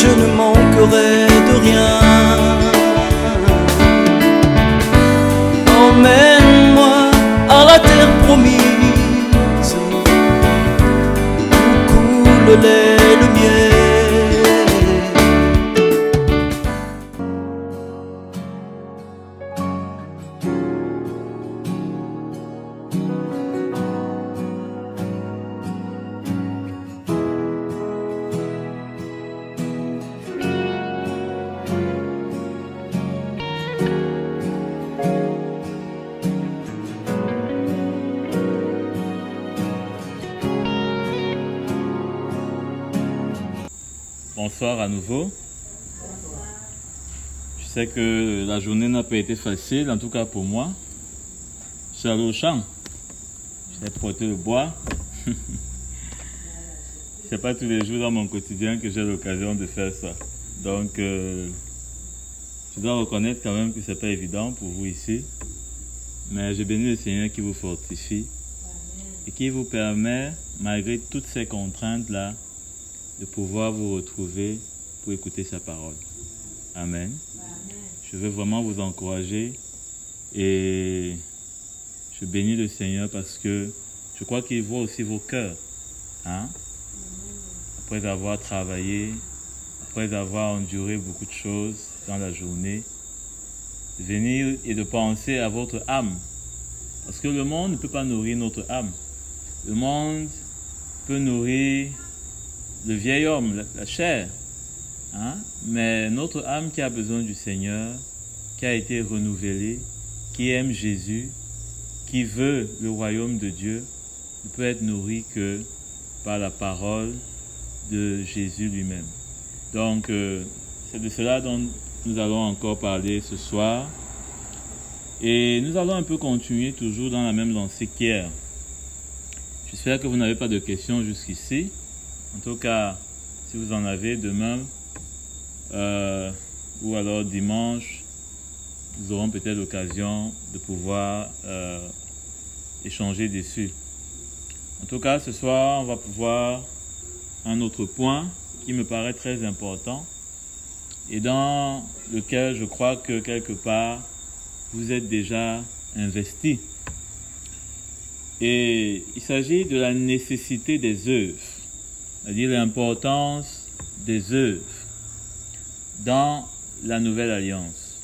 je ne manquerai de rien. Emmène-moi à la terre promise, où coule le lait et le miel. Bonsoir à nouveau. Je sais que la journée n'a pas été facile, en tout cas pour moi. Je suis allé au champ. J'ai porté le bois. C'est pas tous les jours dans mon quotidien que j'ai l'occasion de faire ça. Donc, je dois reconnaître quand même que c'est pas évident pour vous ici. Mais je bénis le Seigneur qui vous fortifie et qui vous permet, malgré toutes ces contraintes-là, de pouvoir vous retrouver pour écouter sa parole. Amen. Je veux vraiment vous encourager et je bénis le Seigneur parce que je crois qu'il voit aussi vos cœurs. Hein? Après avoir travaillé, après avoir enduré beaucoup de choses dans la journée, de venir et de penser à votre âme. Parce que le monde ne peut pas nourrir notre âme. Le monde peut nourrir le vieil homme, la chair, hein? Mais notre âme qui a besoin du Seigneur, qui a été renouvelée, qui aime Jésus, qui veut le royaume de Dieu, ne peut être nourrie que par la parole de Jésus lui-même. Donc, c'est de cela dont nous allons encore parler ce soir. Et nous allons un peu continuer toujours dans la même lancée qu'hier. J'espère que vous n'avez pas de questions jusqu'ici. En tout cas, si vous en avez demain ou alors dimanche, nous aurons peut-être l'occasion de pouvoir échanger dessus. En tout cas, ce soir, on va pouvoir un autre point qui me paraît très important et dans lequel je crois que quelque part, vous êtes déjà investi. Et il s'agit de la nécessité des œuvres. C'est-à-dire l'importance des œuvres dans la nouvelle alliance.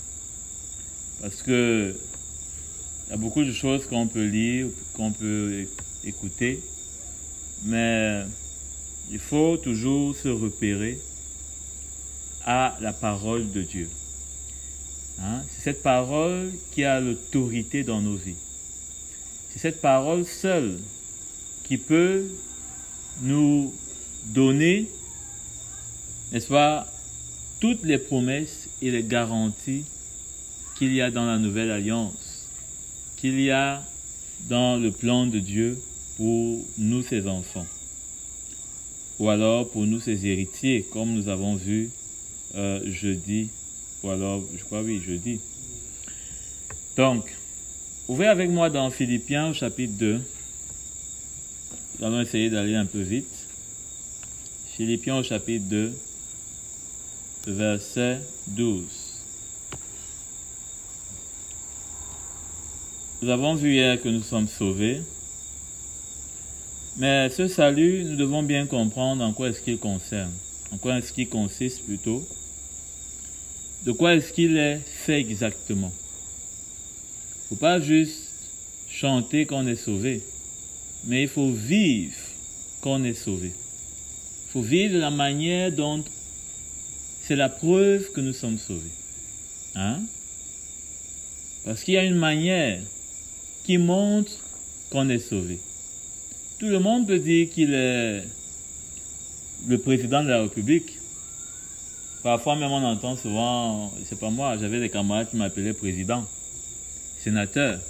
Parce que il y a beaucoup de choses qu'on peut lire, qu'on peut écouter, mais il faut toujours se repérer à la parole de Dieu. Hein? C'est cette parole qui a l'autorité dans nos vies. C'est cette parole seule qui peut nous donner, n'est-ce pas, toutes les promesses et les garanties qu'il y a dans la nouvelle alliance, qu'il y a dans le plan de Dieu pour nous, ses enfants, ou alors pour nous, ses héritiers, comme nous avons vu jeudi, ou alors, je crois oui, jeudi. Donc, ouvrez avec moi dans Philippiens au chapitre 2. Nous allons essayer d'aller un peu vite. Philippiens au chapitre 2, verset 12. Nous avons vu hier que nous sommes sauvés. Mais ce salut, nous devons bien comprendre en quoi est-ce qu'il concerne. En quoi est-ce qu'il consiste plutôt. De quoi est-ce qu'il est fait exactement. Il ne faut pas juste chanter qu'on est sauvé. Mais il faut vivre qu'on est sauvé. Il faut vivre de la manière dont c'est la preuve que nous sommes sauvés. Hein? Parce qu'il y a une manière qui montre qu'on est sauvé. Tout le monde peut dire qu'il est le président de la République. Parfois même on entend souvent, c'est pas moi, j'avais des camarades qui m'appelaient président, sénateur.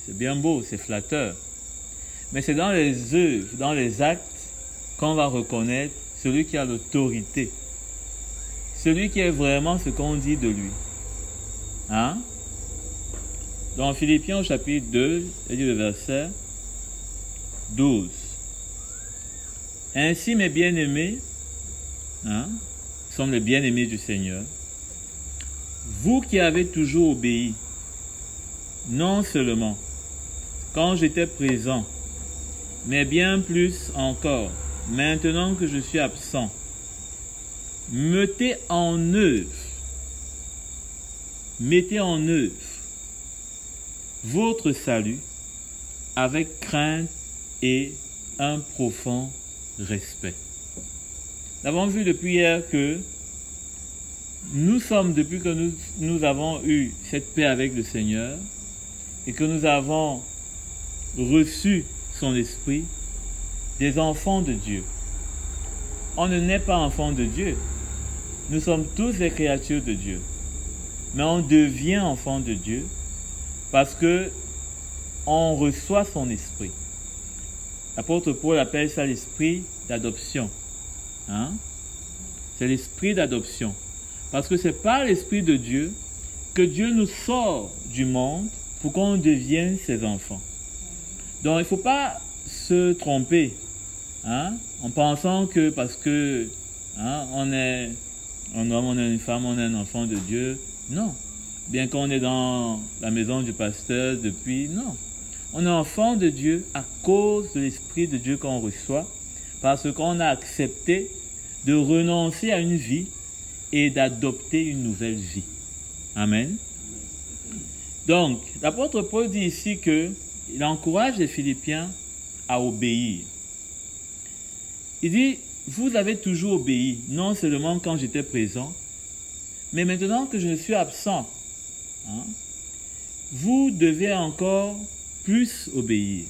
C'est bien beau, c'est flatteur. Mais c'est dans les œuvres, dans les actes qu'on va reconnaître celui qui a l'autorité. Celui qui est vraiment ce qu'on dit de lui. Hein? Dans Philippiens au chapitre 2, il dit le verset 12. Ainsi, mes bien-aimés, sommes les bien-aimés du Seigneur, vous qui avez toujours obéi, non seulement quand j'étais présent, mais bien plus encore, maintenant que je suis absent, mettez en œuvre votre salut avec crainte et un profond respect. Nous avons vu depuis hier que nous sommes, depuis que nous avons eu cette paix avec le Seigneur et que nous avons reçu son esprit, des enfants de Dieu. On ne naît pas enfant de Dieu. Nous sommes tous des créatures de Dieu. Mais on devient enfant de Dieu parce que on reçoit son esprit. L'apôtre Paul appelle ça l'esprit d'adoption. C'est l'esprit d'adoption. Parce que c'est par l'esprit de Dieu que Dieu nous sort du monde pour qu'on devienne ses enfants. Donc il ne faut pas se tromper en pensant que parce que on est un homme, on est une femme, on est un enfant de Dieu. Non. Bien qu'on est dans la maison du pasteur depuis, non. On est enfant de Dieu à cause de l'esprit de Dieu qu'on reçoit, parce qu'on a accepté de renoncer à une vie et d'adopter une nouvelle vie. Amen. Donc, l'apôtre Paul dit ici qu'il encourage les Philippiens à obéir. Il dit, vous avez toujours obéi, non seulement quand j'étais présent, mais maintenant que je ne suis absent, vous devez encore plus obéir.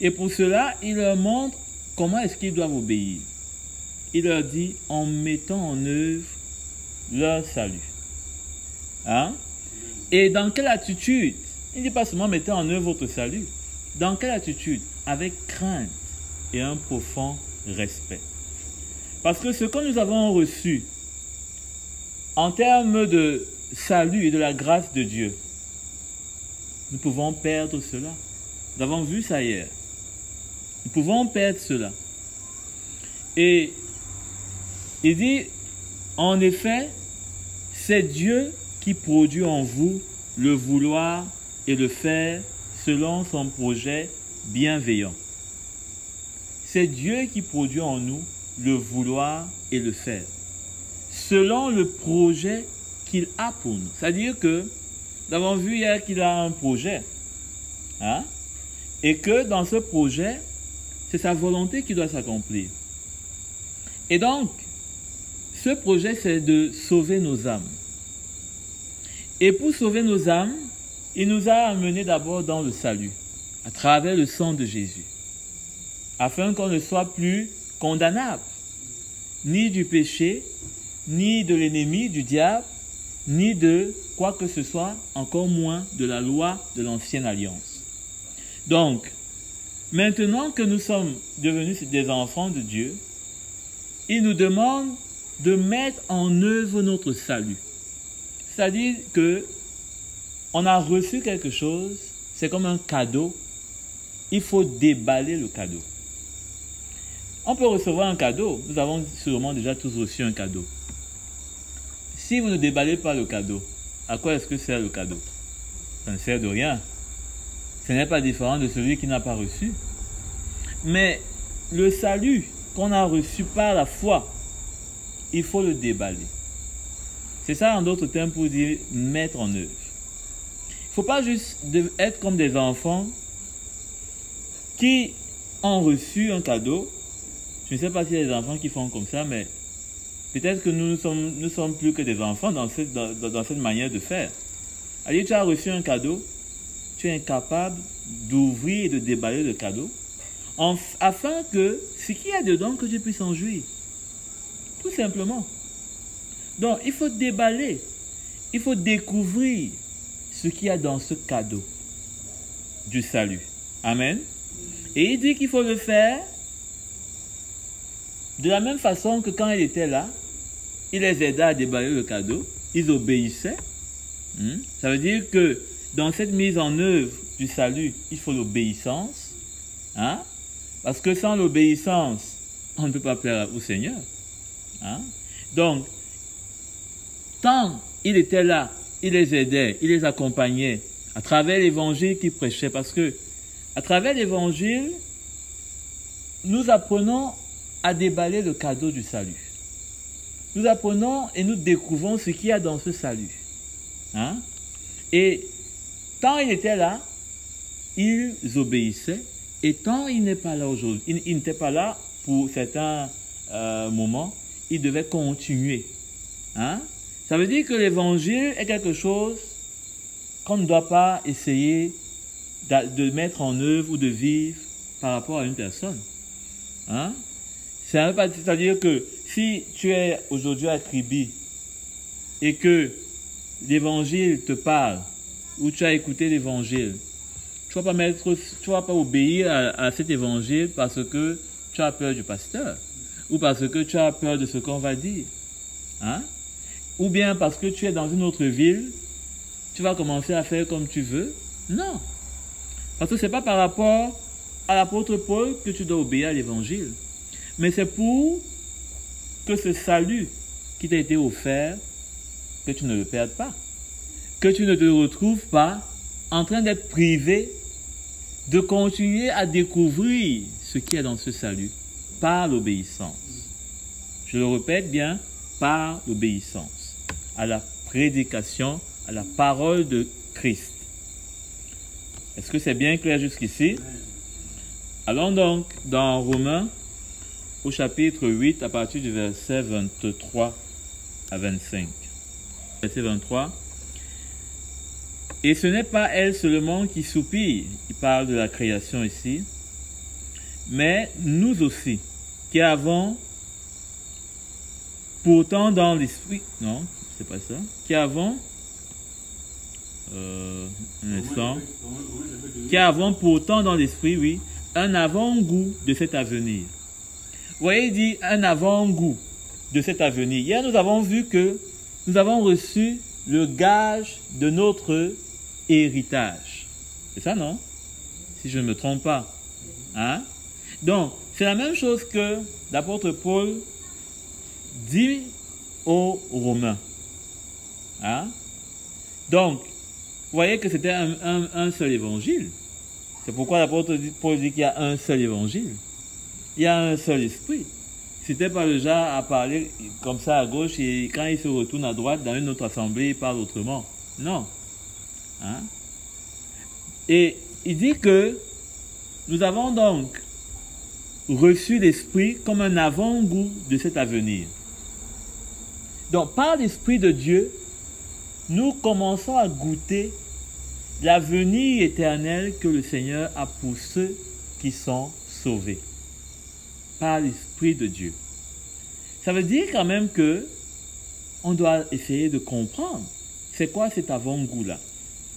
Et pour cela, il leur montre comment est-ce qu'ils doivent obéir. Il leur dit en mettant en œuvre leur salut. Et dans quelle attitude? Il ne dit pas seulement mettez en œuvre votre salut. Dans quelle attitude? Avec crainte et un profond respect. Parce que ce que nous avons reçu en termes de salut et de la grâce de Dieu, nous pouvons perdre cela. Nous avons vu ça hier. Nous pouvons perdre cela. Et il dit, en effet, c'est Dieu qui produit en vous le vouloir et le faire selon son projet bienveillant. C'est Dieu qui produit en nous le vouloir et le faire selon le projet qu'il a pour nous. C'est-à-dire que nous avons vu hier qu'il a un projet. Et que dans ce projet, c'est sa volonté qui doit s'accomplir. Et donc, ce projet, c'est de sauver nos âmes. Et pour sauver nos âmes, il nous a amenés d'abord dans le salut, à travers le sang de Jésus, afin qu'on ne soit plus condamnable, ni du péché, ni de l'ennemi, du diable, ni de quoi que ce soit, encore moins de la loi de l'ancienne alliance. Donc, maintenant que nous sommes devenus des enfants de Dieu, il nous demande de mettre en œuvre notre salut. C'est-à-dire que on a reçu quelque chose, c'est comme un cadeau, il faut déballer le cadeau. On peut recevoir un cadeau, nous avons sûrement déjà tous reçu un cadeau. Si vous ne déballez pas le cadeau, à quoi est-ce que sert le cadeau? Ça ne sert de rien. Ce n'est pas différent de celui qui n'a pas reçu. Mais le salut qu'on a reçu par la foi, il faut le déballer. C'est ça en d'autres termes pour dire mettre en œuvre. Il ne faut pas juste être comme des enfants qui ont reçu un cadeau. Je ne sais pas s'il y a des enfants qui font comme ça, mais peut-être que nous sommes plus que des enfants dans cette manière de faire. Alors, tu as reçu un cadeau, tu es incapable d'ouvrir et de déballer le cadeau, afin que ce qu'il y a dedans, que tu puisses en jouir. Tout simplement. Donc, il faut déballer, il faut découvrir ce qu'il y a dans ce cadeau du salut. Amen. Et il dit qu'il faut le faire de la même façon que quand il était là, il les aida à déballer le cadeau, ils obéissaient. Ça veut dire que dans cette mise en œuvre du salut, il faut l'obéissance. Parce que sans l'obéissance, on ne peut pas plaire au Seigneur. Hein? Donc, tant il était là, il les aidait, il les accompagnait à travers l'évangile qu'il prêchait, parce que à travers l'évangile, nous apprenons à déballer le cadeau du salut. Nous apprenons et nous découvrons ce qu'il y a dans ce salut. Hein? Et tant il était là, ils obéissaient, et tant il n'est pas là aujourd'hui, il n'était pas là pour certains moments, il devait continuer. Hein? Ça veut dire que l'évangile est quelque chose qu'on ne doit pas essayer de mettre en œuvre ou de vivre par rapport à une personne. Hein? C'est-à-dire que si tu es aujourd'hui à Tribi et que l'évangile te parle, ou tu as écouté l'évangile, tu ne vas pas obéir à cet évangile parce que tu as peur du pasteur, ou parce que tu as peur de ce qu'on va dire. Hein? Ou bien parce que tu es dans une autre ville, tu vas commencer à faire comme tu veux. Non. Parce que ce n'est pas par rapport à l'apôtre Paul que tu dois obéir à l'évangile. Mais c'est pour que ce salut qui t'a été offert, que tu ne le perdes pas. Que tu ne te retrouves pas en train d'être privé de continuer à découvrir ce qui est dans ce salut par l'obéissance. Je le répète bien, par l'obéissance à la prédication, à la parole de Christ. Est-ce que c'est bien clair jusqu'ici? Allons donc dans Romains au chapitre 8 à partir du verset 23 à 25. Verset 23. Et ce n'est pas elle seulement qui soupire, il parle de la création ici, mais nous aussi, qui avons pourtant dans l'esprit, non, c'est pas ça, qui avons, un instant, qui avons pourtant dans l'esprit, oui, un avant-goût de cet avenir. Vous voyez, il dit un avant-goût de cet avenir. Hier, nous avons vu que nous avons reçu le gage de notre héritage. C'est ça, non? Si je ne me trompe pas. Hein? Donc, c'est la même chose que l'apôtre Paul dit aux Romains. Hein? Donc, vous voyez que c'était un seul évangile. C'est pourquoi l'apôtre Paul dit qu'il y a un seul évangile. Il y a un seul esprit. C'était pas le genre à parler comme ça à gauche et quand il se retourne à droite dans une autre assemblée, il parle autrement. Non. Hein? Et il dit que nous avons donc reçu l'esprit comme un avant-goût de cet avenir. Donc, par l'Esprit de Dieu, nous commençons à goûter l'avenir éternel que le Seigneur a pour ceux qui sont sauvés. Par l'Esprit de Dieu. Ça veut dire quand même que on doit essayer de comprendre c'est quoi cet avant-goût-là.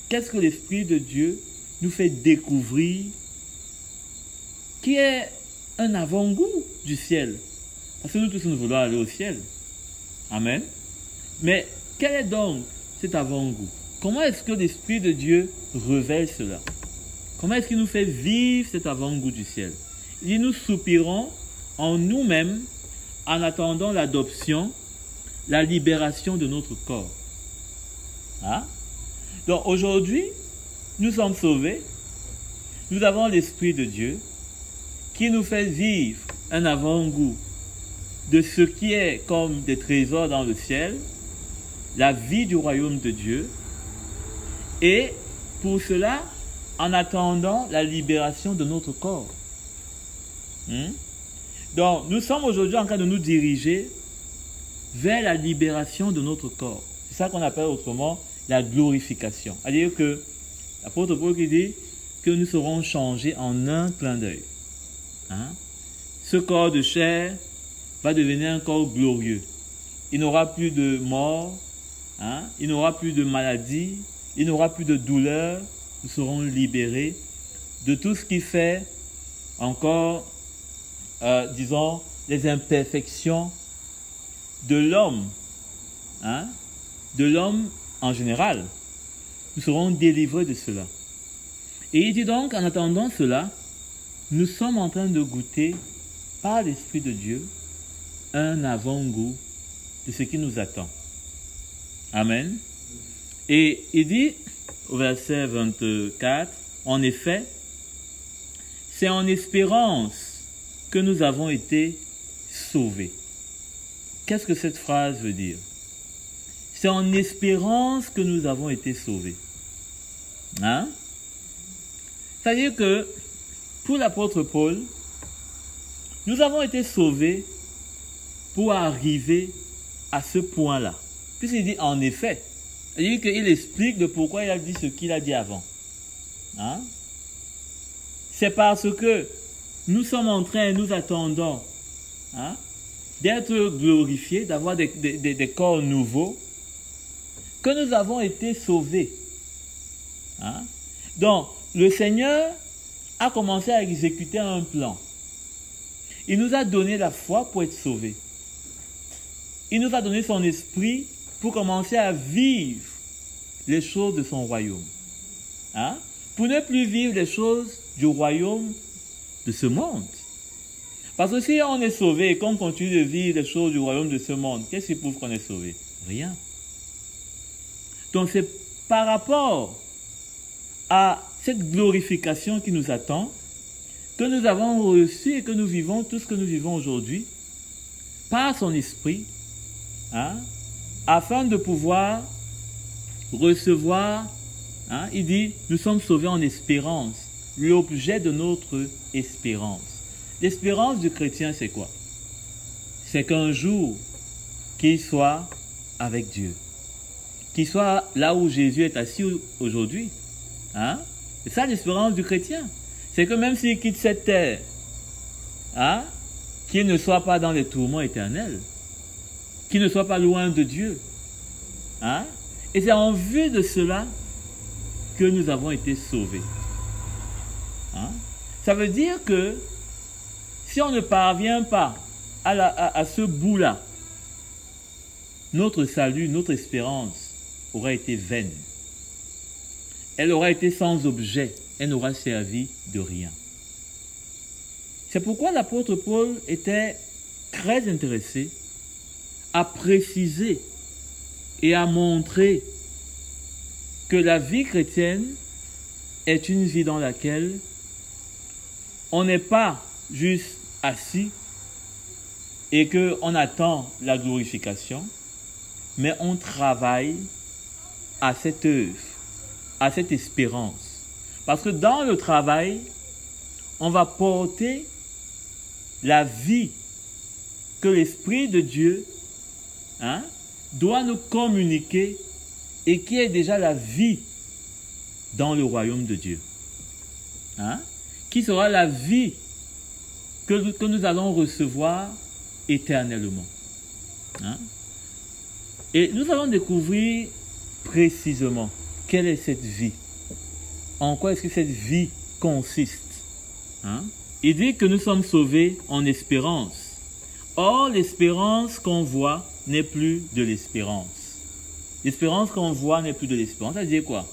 Qu'est-ce que l'Esprit de Dieu nous fait découvrir qui est un avant-goût du ciel. Parce que nous tous nous voulons aller au ciel. Amen. Mais quel est donc cet avant-goût? Comment est-ce que l'Esprit de Dieu révèle cela? Comment est-ce qu'il nous fait vivre cet avant-goût du ciel? Il dit, nous soupirons en nous-mêmes en attendant l'adoption, la libération de notre corps. Hein? Donc aujourd'hui, nous sommes sauvés. Nous avons l'Esprit de Dieu qui nous fait vivre un avant-goût de ce qui est comme des trésors dans le ciel, la vie du royaume de Dieu. Et pour cela, en attendant la libération de notre corps. Donc, nous sommes aujourd'hui en train de nous diriger vers la libération de notre corps. C'est ça qu'on appelle autrement la glorification. C'est-à-dire que l'apôtre Paul qui dit que nous serons changés en un clin d'œil. Hein? Ce corps de chair va devenir un corps glorieux. Il n'aura plus de mort, hein? Il n'aura plus de maladie, il n'aura plus de douleur. Nous serons libérés de tout ce qui fait encore, disons, les imperfections de l'homme, hein? De l'homme en général. Nous serons délivrés de cela. Et il dit donc, en attendant cela, nous sommes en train de goûter par l'Esprit de Dieu un avant-goût de ce qui nous attend. Amen. Et il dit au verset 24, en effet, c'est en espérance que nous avons été sauvés. Qu'est-ce que cette phrase veut dire? C'est en espérance que nous avons été sauvés. Hein? C'est-à-dire que pour l'apôtre Paul, nous avons été sauvés pour arriver à ce point-là. Puisqu'il dit en effet, c'est-à-dire qu'il explique de pourquoi il a dit ce qu'il a dit avant. Hein? C'est parce que nous sommes en train, nous attendons d'être glorifiés, d'avoir des corps nouveaux, que nous avons été sauvés. Hein? Donc, le Seigneur a commencé à exécuter un plan. Il nous a donné la foi pour être sauvés. Il nous a donné son esprit pour commencer à vivre les choses de son royaume. Hein? Pour ne plus vivre les choses du royaume de ce monde. Parce que si on est sauvé et qu'on continue de vivre les choses du royaume de ce monde, qu'est-ce qui prouve qu'on est sauvé? Rien. Donc c'est par rapport à cette glorification qui nous attend que nous avons reçu et que nous vivons tout ce que nous vivons aujourd'hui par son esprit, afin de pouvoir recevoir, il dit, nous sommes sauvés en espérance, l'objet de notre espérance. L'espérance du chrétien, c'est quoi? C'est qu'un jour, qu'il soit avec Dieu, qu'il soit là où Jésus est assis aujourd'hui. C'est ça l'espérance du chrétien. C'est que même s'il quitte cette terre, qu'il ne soit pas dans les tourments éternels, qu'il ne soit pas loin de Dieu. Et c'est en vue de cela que nous avons été sauvés. Ça veut dire que si on ne parvient pas à ce bout-là, notre salut, notre espérance aura été vaine. Elle aura été sans objet, elle n'aura servi de rien. C'est pourquoi l'apôtre Paul était très intéressé à préciser et à montrer que la vie chrétienne est une vie dans laquelle on n'est pas juste assis et qu'on attend la glorification, mais on travaille à cette œuvre, à cette espérance. Parce que dans le travail, on va porter la vie que l'Esprit de Dieu doit nous communiquer et qui est déjà la vie dans le royaume de Dieu. Qui sera la vie que nous allons recevoir éternellement. Et nous allons découvrir précisément quelle est cette vie. En quoi est-ce que cette vie consiste? Il dit que nous sommes sauvés en espérance. Or, l'espérance qu'on voit n'est plus de l'espérance. L'espérance qu'on voit n'est plus de l'espérance. Ça veut dire quoi?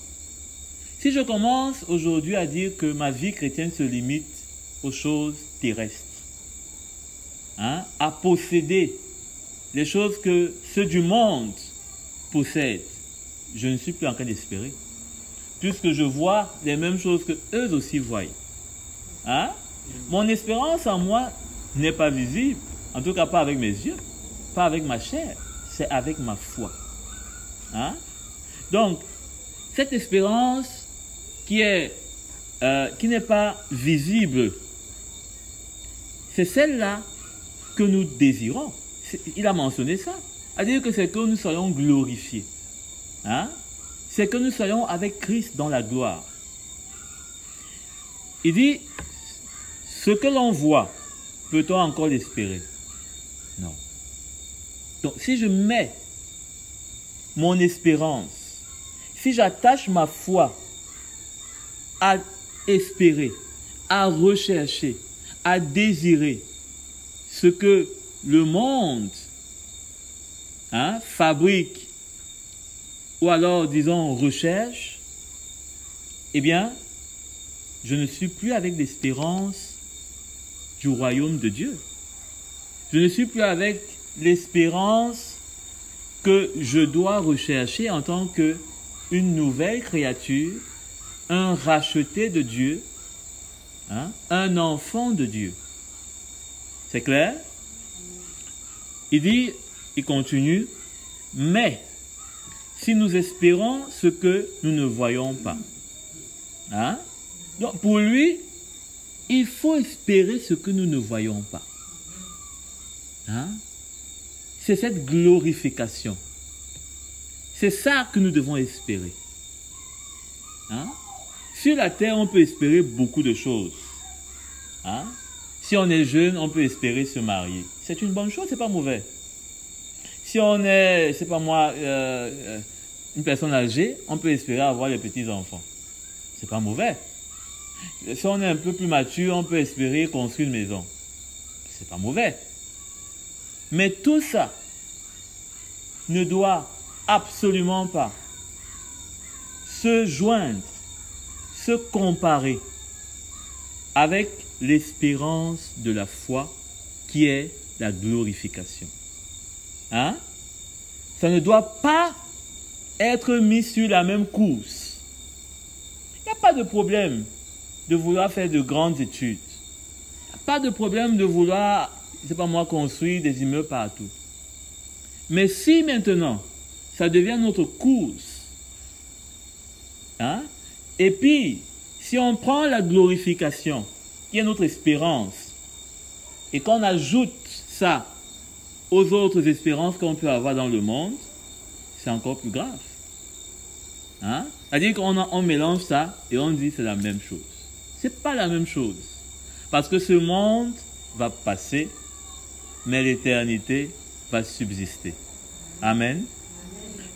Si je commence aujourd'hui à dire que ma vie chrétienne se limite aux choses terrestres, à posséder les choses que ceux du monde possèdent, je ne suis plus en train d'espérer. Puisque je vois les mêmes choses que eux aussi voient. Mon espérance en moi n'est pas visible, en tout cas pas avec mes yeux, pas avec ma chair, c'est avec ma foi. Donc, cette espérance qui n'est pas visible, c'est celle-là que nous désirons. Il a mentionné ça. C'est-à-dire que c'est que nous soyons glorifiés. C'est que nous soyons avec Christ dans la gloire. Il dit, ce que l'on voit, peut-on encore l'espérer? Non. Donc, si je mets mon espérance, si j'attache ma foi à espérer, à rechercher, à désirer ce que le monde fabrique, ou alors, disons, recherche, eh bien, je ne suis plus avec l'espérance du royaume de Dieu. Je ne suis plus avec l'espérance que je dois rechercher en tant qu'une nouvelle créature, un racheté de Dieu, hein, un enfant de Dieu. C'est clair? Il continue, mais si nous espérons ce que nous ne voyons pas. Hein? Donc pour lui, il faut espérer ce que nous ne voyons pas. Hein? C'est cette glorification. C'est ça que nous devons espérer. Hein? Sur la terre, on peut espérer beaucoup de choses. Hein? Si on est jeune, on peut espérer se marier. C'est une bonne chose, c'est pas mauvais. Si on est, c'est pas moi, une personne âgée, on peut espérer avoir des petits-enfants. C'est pas mauvais. Si on est un peu plus mature, on peut espérer construire une maison. C'est pas mauvais. Mais tout ça ne doit absolument pas se joindre, se comparer avec l'espérance de la foi qui est la glorification. Hein? Ça ne doit pas être mis sur la même course. Il n'y a pas de problème de vouloir faire de grandes études. Il n'y a pas de problème de vouloir, c'est pas moi, construire des immeubles partout. Mais si maintenant, ça devient notre course, hein? Et puis, si on prend la glorification, qui est notre espérance, et qu'on ajoute ça aux autres espérances qu'on peut avoir dans le monde, c'est encore plus grave. Hein? C'est-à-dire qu'on mélange ça et on dit c'est la même chose. C'est pas la même chose. Parce que ce monde va passer, mais l'éternité va subsister. Amen.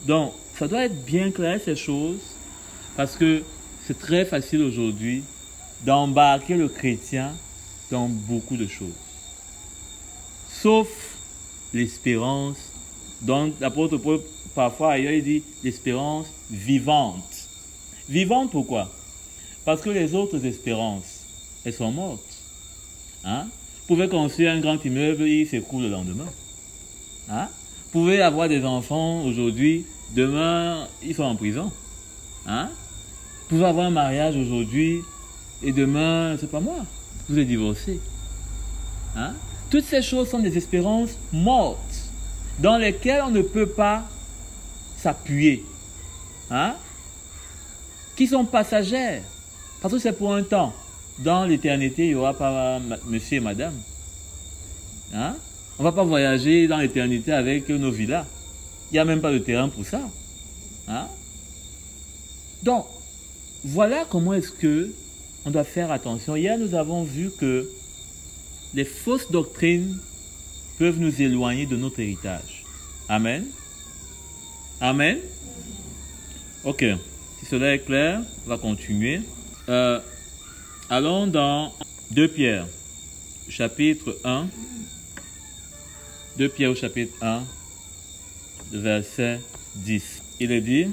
Donc, ça doit être bien clair ces choses, parce que c'est très facile aujourd'hui d'embarquer le chrétien dans beaucoup de choses. Sauf l'espérance. Donc, l'apôtre Paul, parfois ailleurs, il dit l'espérance vivante. Vivante pourquoi? Parce que les autres espérances, elles sont mortes. Hein? Vous pouvez construire un grand immeuble, il s'écroule le lendemain. Hein? Vous pouvez avoir des enfants aujourd'hui, demain, ils sont en prison. Hein? Vous pouvez avoir un mariage aujourd'hui, et demain, c'est pas moi, vous êtes divorcé. Hein? Toutes ces choses sont des espérances mortes, dans lesquelles on ne peut pas s'appuyer. Hein? Qui sont passagères. Parce que c'est pour un temps. Dans l'éternité, il n'y aura pas monsieur et madame. Hein? On ne va pas voyager dans l'éternité avec nos villas. Il n'y a même pas de terrain pour ça. Hein? Donc, voilà comment est-ce que on doit faire attention. Hier, nous avons vu que les fausses doctrines peuvent nous éloigner de notre héritage. Amen. Amen. Ok. Si cela est clair, on va continuer. Allons dans 2 Pierre, chapitre 1. 2 Pierre au chapitre 1, verset 10. Il est dit,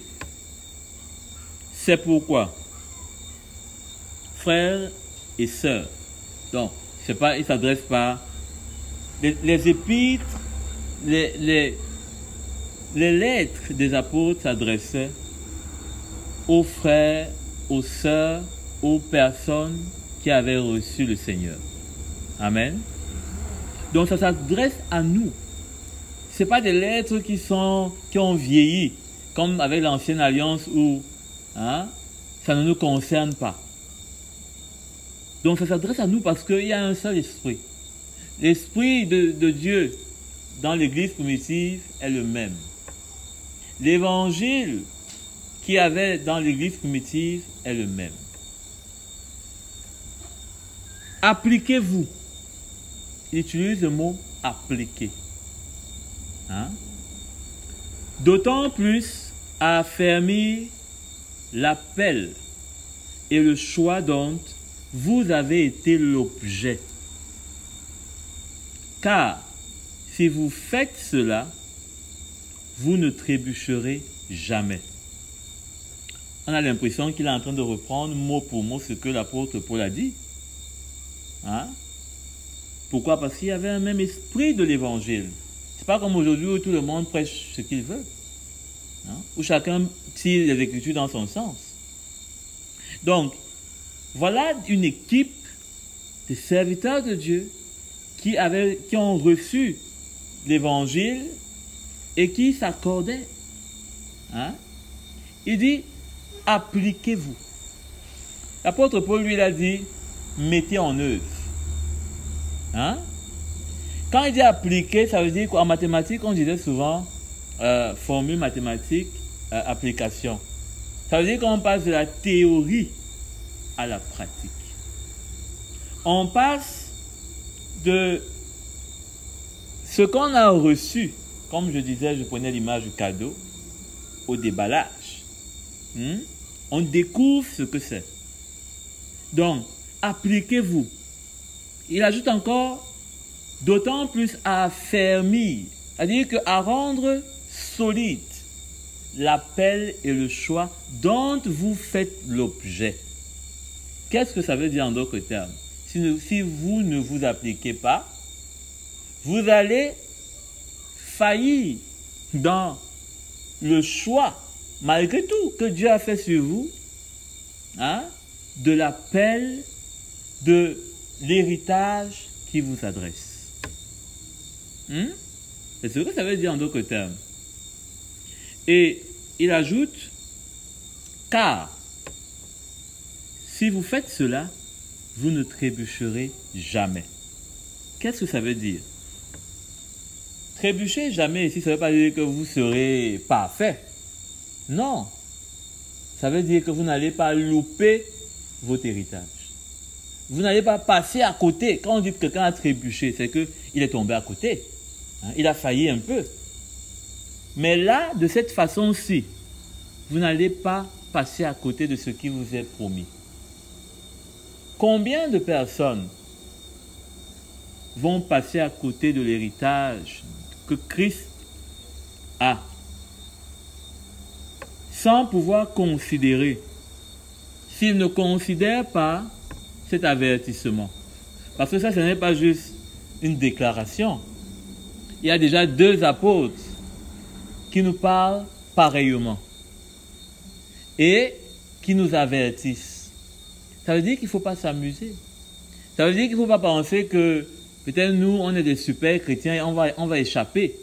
c'est pourquoi, frères et sœurs, donc, c'est pas, il ne s'adresse pas, les épîtres, les lettres des apôtres s'adressaient aux frères, aux sœurs, aux personnes qui avaient reçu le Seigneur. Amen. Donc ça s'adresse à nous. Ce n'est pas des lettres qui ont vieilli, comme avec l'ancienne alliance où hein, ça ne nous concerne pas. Donc ça s'adresse à nous parce qu'il y a un seul esprit. L'esprit de Dieu dans l'église primitive est le même. L'évangile qu'il y avait dans l'église primitive est le même. Appliquez-vous. Il utilise le mot appliquer. Hein? D'autant plus à affermir l'appel et le choix dont vous avez été l'objet. Car si vous faites cela, vous ne trébucherez jamais. On a l'impression qu'il est en train de reprendre mot pour mot ce que l'apôtre Paul a dit. Hein? Pourquoi? Parce qu'il y avait un même esprit de l'évangile. C'est pas comme aujourd'hui où tout le monde prêche ce qu'il veut. Hein? Où chacun tire les Écritures dans son sens. Donc, voilà une équipe de serviteurs de Dieu qui ont reçu l'évangile et qui s'accordaient. Hein? Il dit, appliquez-vous. L'apôtre Paul, lui, il a dit, mettez en œuvre. Hein? Quand il dit appliquer, ça veut dire qu'en mathématiques, on disait souvent formule mathématique, application. Ça veut dire qu'on passe de la théorie à la pratique. On passe de ce qu'on a reçu, comme je disais, je prenais l'image du cadeau, au déballage. On découvre ce que c'est. Donc, appliquez-vous. Il ajoute encore, d'autant plus à affermir, c'est-à-dire qu'à rendre solide l'appel et le choix dont vous faites l'objet. Qu'est-ce que ça veut dire en d'autres termes? Si vous ne vous appliquez pas, vous allez faillir dans le choix, malgré tout, que Dieu a fait sur vous, hein, de l'appel, de l'héritage qui vous adresse. C'est ce que ça veut dire en d'autres termes. Et il ajoute, car si vous faites cela, vous ne trébucherez jamais. Qu'est-ce que ça veut dire? Trébucher jamais ici, ça ne veut pas dire que vous serez parfait. Non. Ça veut dire que vous n'allez pas louper votre héritage. Vous n'allez pas passer à côté. Quand on dit que quelqu'un a trébuché, c'est qu'il est tombé à côté. Hein, il a failli un peu. Mais là, de cette façon-ci, vous n'allez pas passer à côté de ce qui vous est promis. Combien de personnes vont passer à côté de l'héritage que Christ a, sans pouvoir considérer, s'ils ne considèrent pas cet avertissement? Parce que ça, ce n'est pas juste une déclaration. Il y a déjà 2 apôtres qui nous parlent pareillement et qui nous avertissent. Ça veut dire qu'il ne faut pas s'amuser. Ça veut dire qu'il ne faut pas penser que peut-être nous, on est des super chrétiens et on va échapper.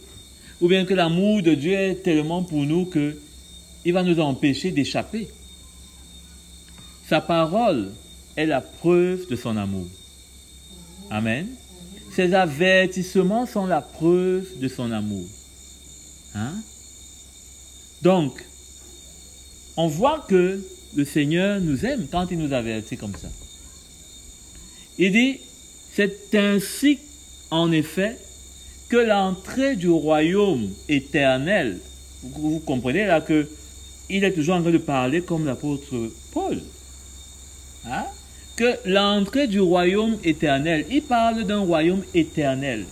Ou bien que l'amour de Dieu est tellement pour nous qu'il va nous empêcher d'échapper. Sa parole est la preuve de son amour. Amen. Ses avertissements sont la preuve de son amour. Hein? Donc, on voit que le Seigneur nous aime quand il nous avertit comme ça. Il dit, c'est ainsi, en effet, que l'entrée du royaume éternel, vous comprenez là que il est toujours en train de parler comme l'apôtre Paul. Hein? Que l'entrée du royaume éternel, il parle d'un royaume éternel.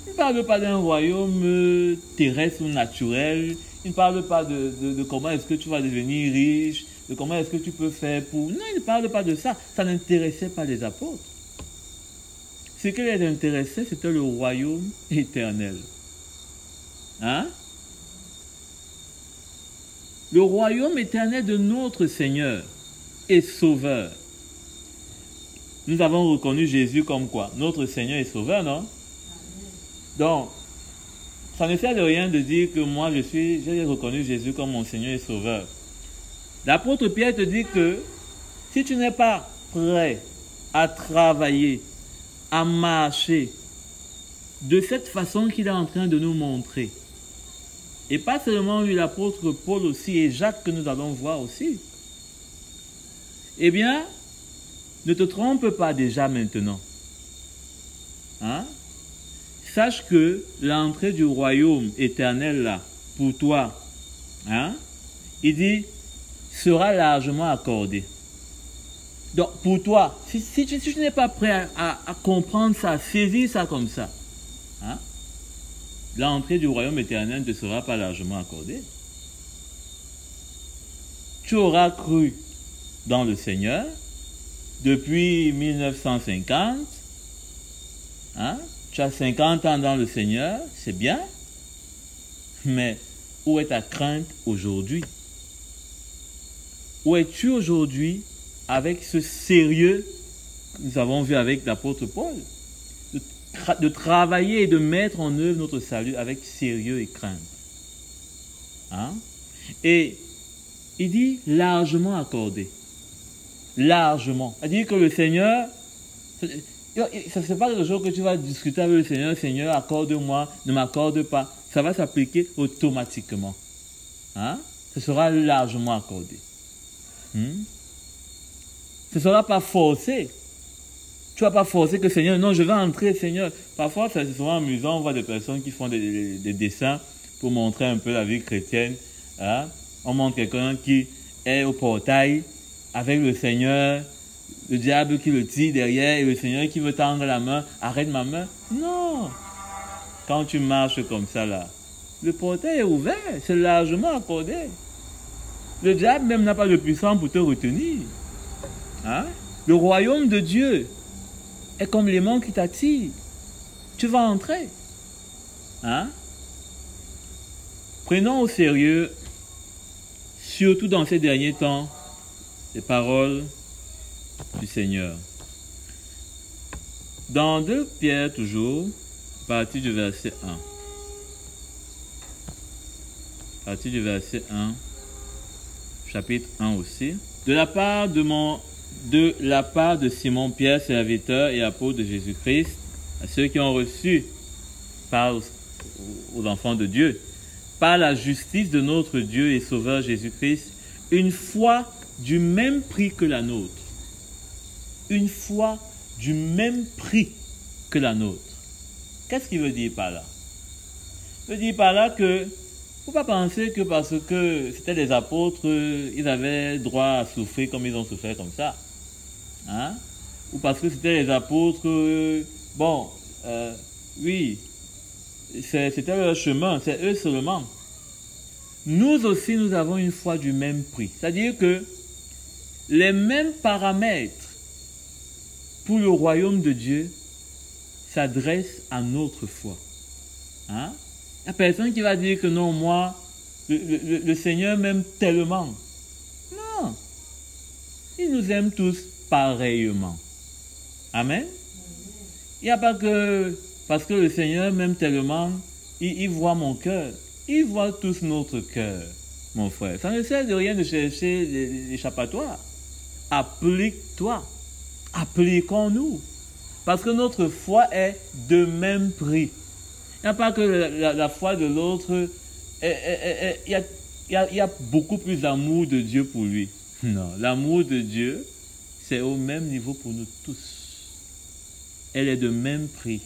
Il ne parle pas d'un royaume terrestre ou naturel. Il ne parle pas de comment est-ce que tu vas devenir riche, de comment est-ce que tu peux faire pour... Non, il ne parle pas de ça. Ça n'intéressait pas les apôtres. Ce qui les intéressait, c'était le royaume éternel. Hein? Le royaume éternel de notre Seigneur et Sauveur. Nous avons reconnu Jésus comme quoi? Notre Seigneur et Sauveur, non? Donc, ça ne sert de rien de dire que moi, j'ai reconnu Jésus comme mon Seigneur et Sauveur. L'apôtre Pierre te dit que si tu n'es pas prêt à travailler, à marcher de cette façon qu'il est en train de nous montrer, et pas seulement lui, l'apôtre Paul aussi, et Jacques que nous allons voir aussi, eh bien, ne te trompe pas déjà maintenant. Hein? Sache que l'entrée du royaume éternel là, pour toi, hein, il dit, sera largement accordée. Donc pour toi, si tu n'es pas prêt à comprendre ça, à saisir ça comme ça, hein, l'entrée du royaume éternel ne te sera pas largement accordée. Tu auras cru dans le Seigneur depuis 1950, Hein? Tu as 50 ans dans le Seigneur, c'est bien. Mais où est ta crainte aujourd'hui? Où es-tu aujourd'hui avec ce sérieux que nous avons vu avec l'apôtre Paul? De travailler et de mettre en œuvre notre salut avec sérieux et crainte. Hein? Et il dit largement accordé. Largement. C'est-à-dire que le Seigneur, ce n'est pas le jour que tu vas discuter avec le Seigneur, Seigneur, accorde-moi, ne m'accorde pas. Ça va s'appliquer automatiquement. Hein? Ce sera largement accordé. Ce ne sera pas forcé. Tu ne vas pas forcer que Seigneur, non, je vais entrer, Seigneur. Parfois, c'est souvent amusant, on voit des personnes qui font des dessins pour montrer un peu la vie chrétienne. Hein? On montre quelqu'un qui est au portail avec le Seigneur, le diable qui le tire derrière et le Seigneur qui veut tendre la main. Arrête ma main. Non. Quand tu marches comme ça, là, le portail est ouvert, c'est largement accordé. Le diable même n'a pas de puissance pour te retenir. Hein? Le royaume de Dieu est comme l'aimant qui t'attire. Tu vas entrer. Hein? Prenons au sérieux, surtout dans ces derniers temps, les paroles du Seigneur. Dans 2 Pierre toujours, à partir du verset 1. À partir du verset 1, chapitre 1 aussi. De la part de Simon Pierre, serviteur et apôtre de Jésus-Christ, à ceux qui ont reçu, parle aux enfants de Dieu, par la justice de notre Dieu et Sauveur Jésus-Christ, une foi du même prix que la nôtre. Une foi du même prix que la nôtre. Qu'est-ce qu'il veut dire par là? Il veut dire par là que, faut pas penser que parce que c'était des apôtres, ils avaient droit à souffrir comme ils ont souffert comme ça. Hein? Ou parce que c'était les apôtres, oui, c'était leur chemin, c'est eux seulement. Nous aussi, nous avons une foi du même prix. C'est-à-dire que les mêmes paramètres pour le royaume de Dieu s'adressent à notre foi. Hein? Il n'y a personne qui va dire que non, moi, le Seigneur m'aime tellement. Non. Il nous aime tous pareillement. Amen. Il n'y a pas que parce que le Seigneur m'aime tellement, il voit mon cœur. Il voit tous notre cœur, mon frère. Ça ne sert de rien de chercher l'échappatoire. Applique-toi. Appliquons-nous. Parce que notre foi est de même prix. Il n'y a pas que la foi de l'autre. Il y a beaucoup plus d'amour de Dieu pour lui. Non, l'amour de Dieu, c'est au même niveau pour nous tous. Elle est de même prix.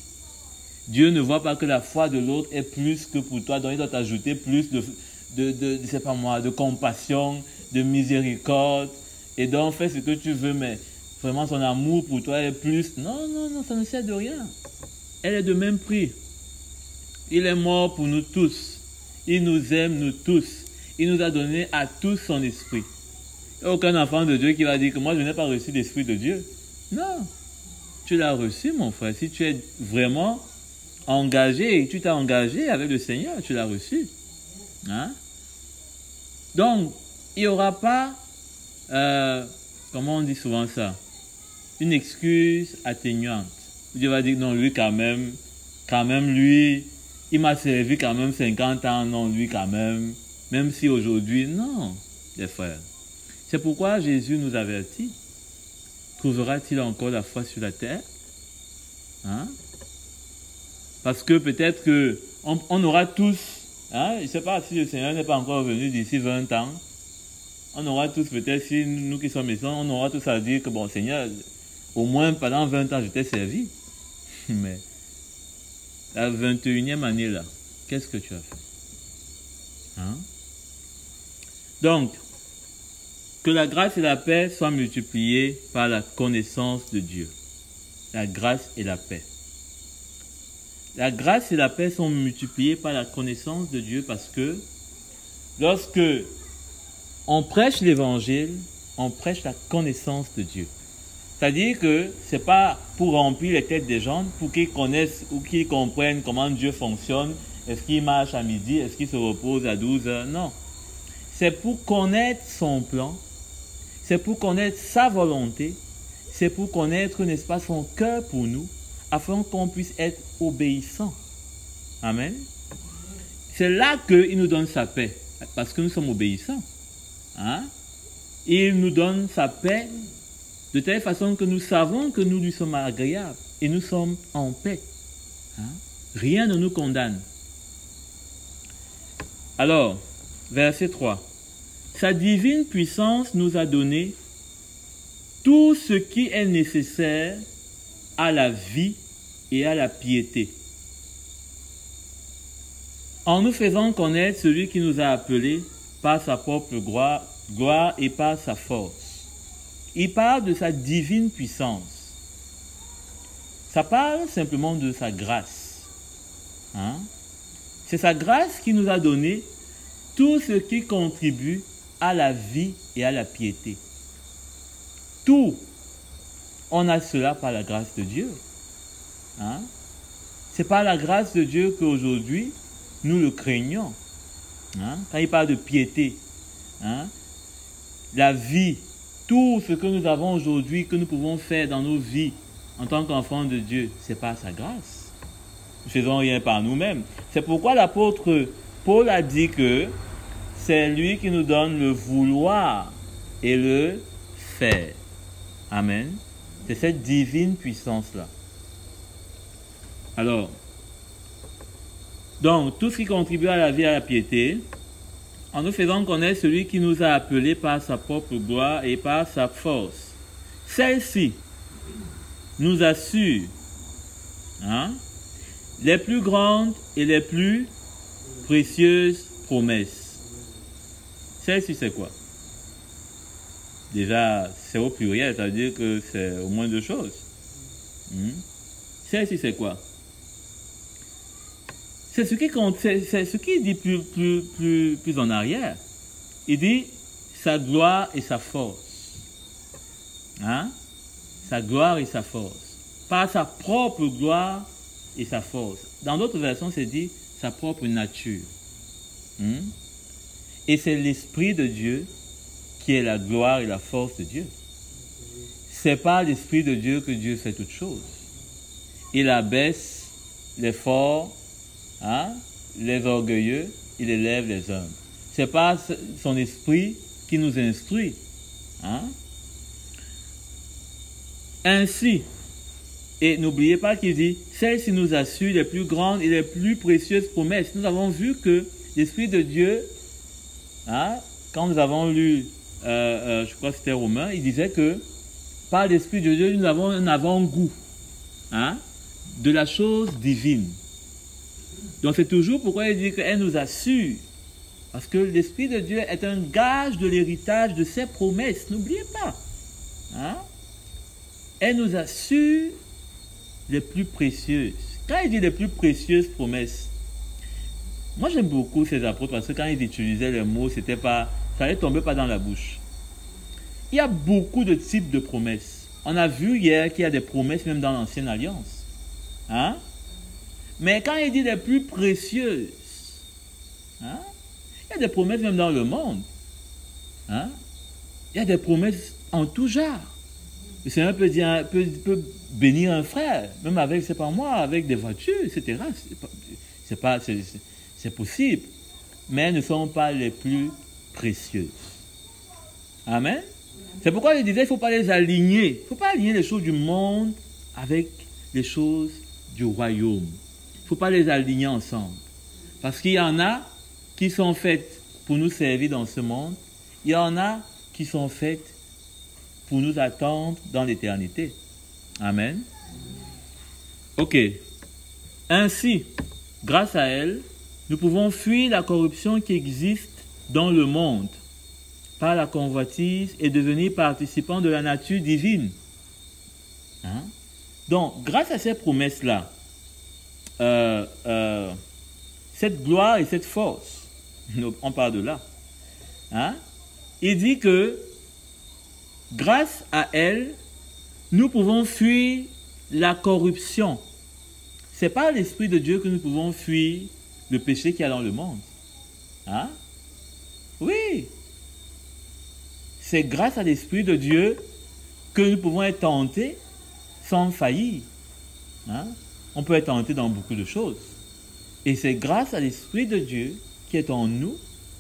Dieu ne voit pas que la foi de l'autre est plus que pour toi, donc il doit t'ajouter plus de compassion, de miséricorde, et donc fais ce que tu veux, mais vraiment son amour pour toi est plus. Non, ça ne sert de rien. Elle est de même prix. Il est mort pour nous tous. Il nous aime, nous tous. Il nous a donné à tous son esprit. Il n'y a aucun enfant de Dieu qui va dire que moi je n'ai pas reçu l'esprit de Dieu. Non. Tu l'as reçu, mon frère. Si tu es vraiment engagé et tu t'es engagé avec le Seigneur, tu l'as reçu. Hein? Donc, il n'y aura pas, comment on dit souvent ça, une excuse atténuante. Dieu va dire, non, lui quand même, lui, il m'a servi quand même 50 ans, non, lui quand même si aujourd'hui, non, les frères. C'est pourquoi Jésus nous avertit. Trouvera-t-il encore la foi sur la terre? Hein? Parce que peut-être qu'on aura tous, hein, je ne sais pas si le Seigneur n'est pas encore venu d'ici 20 ans, on aura tous peut-être, si nous qui sommes méchants, on aura tous à dire que bon Seigneur, au moins pendant 20 ans je t'ai servi. Mais la 21e année là, qu'est-ce que tu as fait? Hein? Donc, que la grâce et la paix soient multipliées par la connaissance de Dieu. La grâce et la paix. La grâce et la paix sont multipliées par la connaissance de Dieu parce que lorsque on prêche l'évangile, on prêche la connaissance de Dieu. C'est-à-dire que ce n'est pas pour remplir les têtes des gens, pour qu'ils connaissent ou qu'ils comprennent comment Dieu fonctionne. Est-ce qu'il marche à midi? Est-ce qu'il se repose à 12 heures? Non. C'est pour connaître son plan. C'est pour connaître sa volonté. C'est pour connaître, n'est-ce pas, son cœur pour nous, afin qu'on puisse être obéissant. Amen. C'est là qu'il nous donne sa paix, parce que nous sommes obéissants. Hein? Il nous donne sa paix de telle façon que nous savons que nous lui sommes agréables et nous sommes en paix. Hein? Rien ne nous condamne. Alors, verset 3. Sa divine puissance nous a donné tout ce qui est nécessaire à la vie et à la piété, en nous faisant connaître celui qui nous a appelés par sa propre gloire et par sa force. Il parle de sa divine puissance. Ça parle simplement de sa grâce. Hein? C'est sa grâce qui nous a donné tout ce qui contribue à la vie et à la piété. Tout. On a cela par la grâce de Dieu. Hein? C'est par la grâce de Dieu qu'aujourd'hui, nous le craignons. Hein? Quand il parle de piété, hein? La vie, tout ce que nous avons aujourd'hui, que nous pouvons faire dans nos vies en tant qu'enfants de Dieu, c'est par sa grâce. Nous ne faisons rien par nous-mêmes. C'est pourquoi l'apôtre Paul a dit que c'est lui qui nous donne le vouloir et le faire. Amen. C'est cette divine puissance-là. Alors, donc, tout ce qui contribue à la vie et à la piété, en nous faisant connaître celui qui nous a appelés par sa propre gloire et par sa force. Celle-ci nous assure les plus grandes et les plus précieuses promesses. Celle-ci, c'est quoi? Déjà, c'est au pluriel, c'est-à-dire que c'est au moins deux choses. Celle-ci, c'est quoi? C'est ce qui compte, c'est ce qu'il dit plus en arrière. Il dit sa gloire et sa force. Hein? Sa gloire et sa force. Par sa propre gloire et sa force. Dans d'autres versions, c'est dit sa propre nature. Et c'est l'Esprit de Dieu qui est la gloire et la force de Dieu. C'est par l'Esprit de Dieu que Dieu fait toutes choses. Il abaisse les forts, les orgueilleux, il élève les hommes. C'est par son esprit qui nous instruit. Ainsi, et n'oubliez pas qu'il dit, celle-ci nous assure les plus grandes et les plus précieuses promesses. Nous avons vu que l'Esprit de Dieu, quand nous avons lu, je crois que c'était Romain, il disait que par l'Esprit de Dieu, nous avons un avant-goût de la chose divine. Donc c'est toujours pourquoi il dit qu'elle nous assure. Parce que l'Esprit de Dieu est un gage de l'héritage de ses promesses. N'oubliez pas. Elle nous assure les plus précieuses. Quand il dit les plus précieuses promesses, moi j'aime beaucoup ces apôtres parce que quand ils utilisaient les mots, c'était pas, ça ne tombait pas dans la bouche. Il y a beaucoup de types de promesses. On a vu hier qu'il y a des promesses même dans l'Ancienne Alliance. Mais quand il dit les plus précieuses, il y a des promesses même dans le monde. Il y a des promesses en tout genre. Le Seigneur peut bénir un frère, même avec, c'est pas moi, avec des voitures, etc. C'est possible. Mais elles ne sont pas les plus précieuses. Amen. C'est pourquoi il disait qu'il ne faut pas les aligner. Il ne faut pas aligner les choses du monde avec les choses du royaume. Il ne faut pas les aligner ensemble. Parce qu'il y en a qui sont faites pour nous servir dans ce monde. Il y en a qui sont faites pour nous attendre dans l'éternité. Amen. Ok. Ainsi, grâce à elle, nous pouvons fuir la corruption qui existe dans le monde par la convoitise et devenir participants de la nature divine. Donc, grâce à ces promesses-là, cette gloire et cette force, on parle de là, il dit que grâce à elle, nous pouvons fuir la corruption. C'est par l'Esprit de Dieu que nous pouvons fuir le péché qu'il y a dans le monde. Hein? Oui. C'est grâce à l'Esprit de Dieu que nous pouvons être tentés sans faillir. Hein? On peut être tenté dans beaucoup de choses. Et c'est grâce à l'Esprit de Dieu qui est en nous,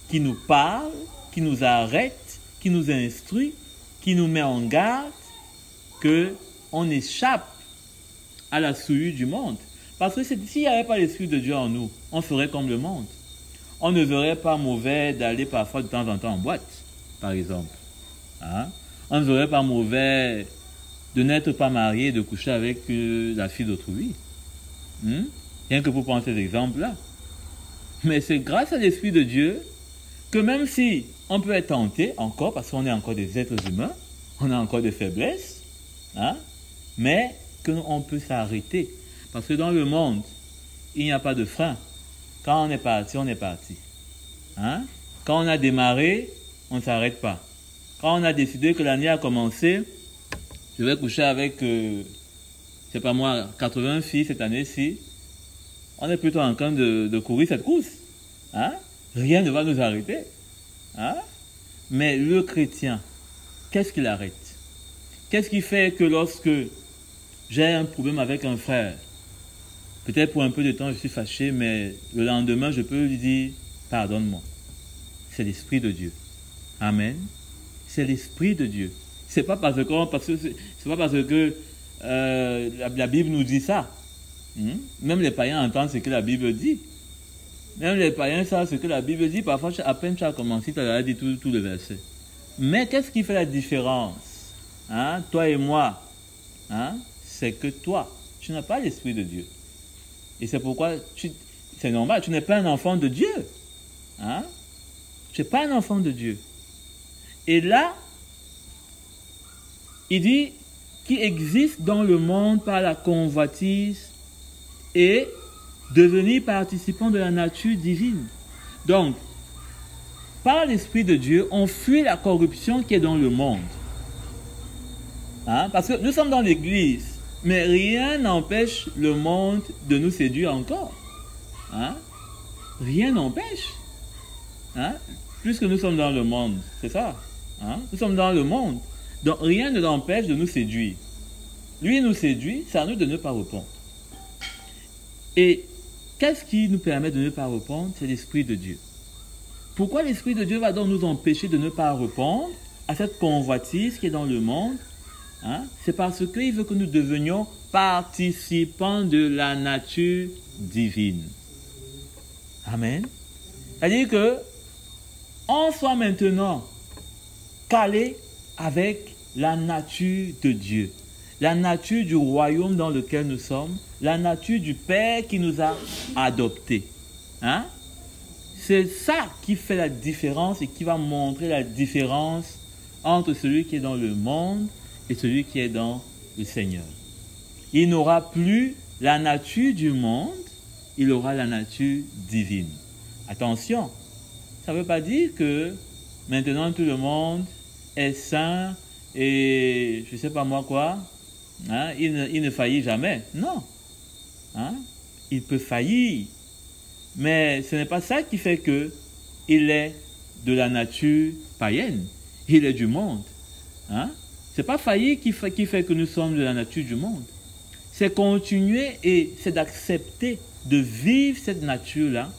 qui nous parle, qui nous arrête, qui nous instruit, qui nous met en garde, qu'on échappe à la souillure du monde. Parce que s'il n'y avait pas l'Esprit de Dieu en nous, on ferait comme le monde. On ne verrait pas mauvais d'aller parfois de temps en temps en boîte, par exemple. Hein? On ne verrait pas mauvais de n'être pas marié et de coucher avec la fille d'autrui. Rien que pour prendre ces exemples-là. Mais c'est grâce à l'Esprit de Dieu que même si on peut être tenté encore, parce qu'on est encore des êtres humains, on a encore des faiblesses, hein, mais qu'on peut s'arrêter. Parce que dans le monde, il n'y a pas de frein. Quand on est parti, on est parti. Hein? Quand on a démarré, on ne s'arrête pas. Quand on a décidé que l'année a commencé, je vais coucher avec, c'est pas moi, 80 filles cette année-ci, on est plutôt en train de courir cette course. Hein? Rien ne va nous arrêter. Hein? Mais le chrétien, qu'est-ce qu'il arrête? Qu'est-ce qui fait que lorsque j'ai un problème avec un frère, peut-être pour un peu de temps je suis fâché, mais le lendemain je peux lui dire pardonne-moi. C'est l'Esprit de Dieu. Amen. C'est l'Esprit de Dieu. C'est pas parce que la Bible nous dit ça. Même les païens entendent ce que la Bible dit. Même les païens savent ce que la Bible dit. Parfois, à peine tu as commencé, tu as dit tout le verset. Mais qu'est-ce qui fait la différence? Hein? Toi et moi, hein? C'est que toi, tu n'as pas l'Esprit de Dieu. Et c'est pourquoi, c'est normal, tu n'es pas un enfant de Dieu. Hein? Tu n'es pas un enfant de Dieu. Et là, il dit, qui existe dans le monde par la convoitise et devenir participant de la nature divine. Donc, par l'Esprit de Dieu, on fuit la corruption qui est dans le monde. Hein? Parce que nous sommes dans l'église, mais rien n'empêche le monde de nous séduire encore. Hein? Rien n'empêche. Hein? Puisque nous sommes dans le monde, c'est ça. Hein? Nous sommes dans le monde. Donc rien ne l'empêche de nous séduire. Lui nous séduit, c'est à nous de ne pas répondre. Et qu'est-ce qui nous permet de ne pas répondre? C'est l'Esprit de Dieu. Pourquoi l'Esprit de Dieu va donc nous empêcher de ne pas répondre à cette convoitise qui est dans le monde? Hein? C'est parce qu'il veut que nous devenions participants de la nature divine. Amen. C'est-à-dire que on soit maintenant calé avec la nature de Dieu, la nature du royaume dans lequel nous sommes, la nature du Père qui nous a adoptés. Hein? C'est ça qui fait la différence et qui va montrer la différence entre celui qui est dans le monde et celui qui est dans le Seigneur. Il n'aura plus la nature du monde, il aura la nature divine. Attention, ça ne veut pas dire que maintenant tout le monde est saint et je ne sais pas moi quoi, hein, il ne faillit jamais. Non, hein, il peut faillir, mais ce n'est pas ça qui fait qu'il est de la nature païenne, il est du monde. Hein? Ce n'est pas faillir qui fait que nous sommes de la nature du monde. C'est continuer et c'est d'accepter de vivre cette nature-là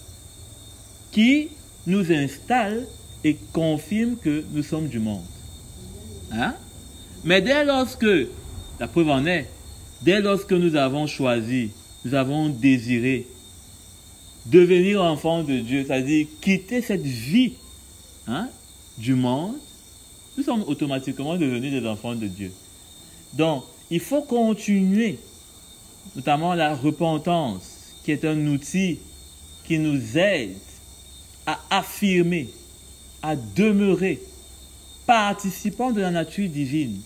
qui nous installe et confirme que nous sommes du monde. Hein? Mais dès lorsque, la preuve en est, dès lorsque nous avons choisi, nous avons désiré devenir enfants de Dieu, c'est-à-dire quitter cette vie, hein, du monde, nous sommes automatiquement devenus des enfants de Dieu. Donc, il faut continuer, notamment la repentance, qui est un outil qui nous aide à affirmer, à demeurer participant de la nature divine,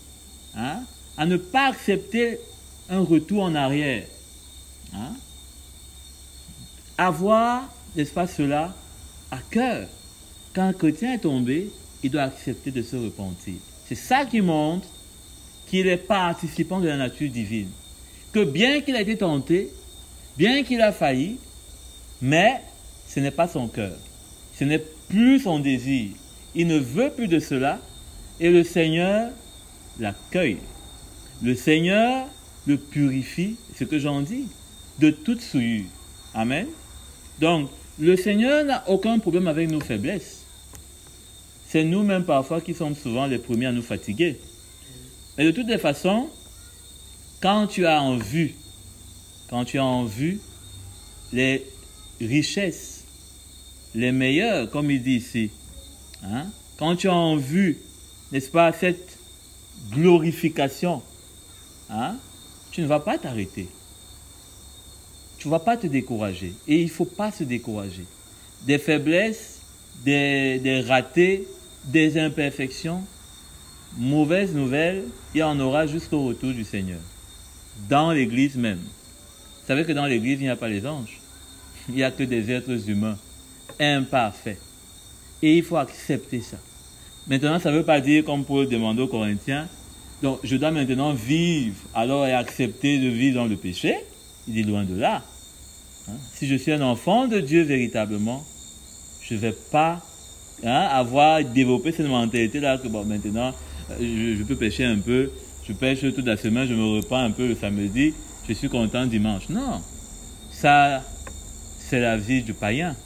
hein, à ne pas accepter un retour en arrière. Hein. Avoir, n'est-ce pas cela, à cœur. Quand un chrétien est tombé, il doit accepter de se repentir. C'est ça qui montre qu'il est participant de la nature divine. Que bien qu'il a été tenté, bien qu'il a failli, mais ce n'est pas son cœur. Ce n'est plus son désir. Il ne veut plus de cela et le Seigneur l'accueille. Le Seigneur le purifie, ce que j'en dis, de toute souillure. Amen. Donc, le Seigneur n'a aucun problème avec nos faiblesses. C'est nous-mêmes parfois qui sommes souvent les premiers à nous fatiguer. Mais de toutes les façons, quand tu as en vue les richesses, les meilleures, comme il dit ici, hein, quand tu as en vue, n'est-ce pas, cette glorification, hein, tu ne vas pas t'arrêter. Tu ne vas pas te décourager. Et il ne faut pas se décourager. Des faiblesses, des ratés, des imperfections, mauvaises nouvelles, il y en aura jusqu'au retour du Seigneur. Dans l'église même. Vous savez que dans l'église, il n'y a pas les anges. Il n'y a que des êtres humains, imparfaits. Et il faut accepter ça. Maintenant, ça ne veut pas dire, comme Paul demandait aux Corinthiens, donc je dois maintenant vivre, alors et accepter de vivre dans le péché. Il dit loin de là. Hein? Si je suis un enfant de Dieu véritablement, je ne vais pas avoir développé cette mentalité-là que bon, maintenant, je peux pécher un peu, je pêche toute la semaine, je me reprends un peu le samedi, je suis content dimanche. Non, ça, c'est la vie du païen.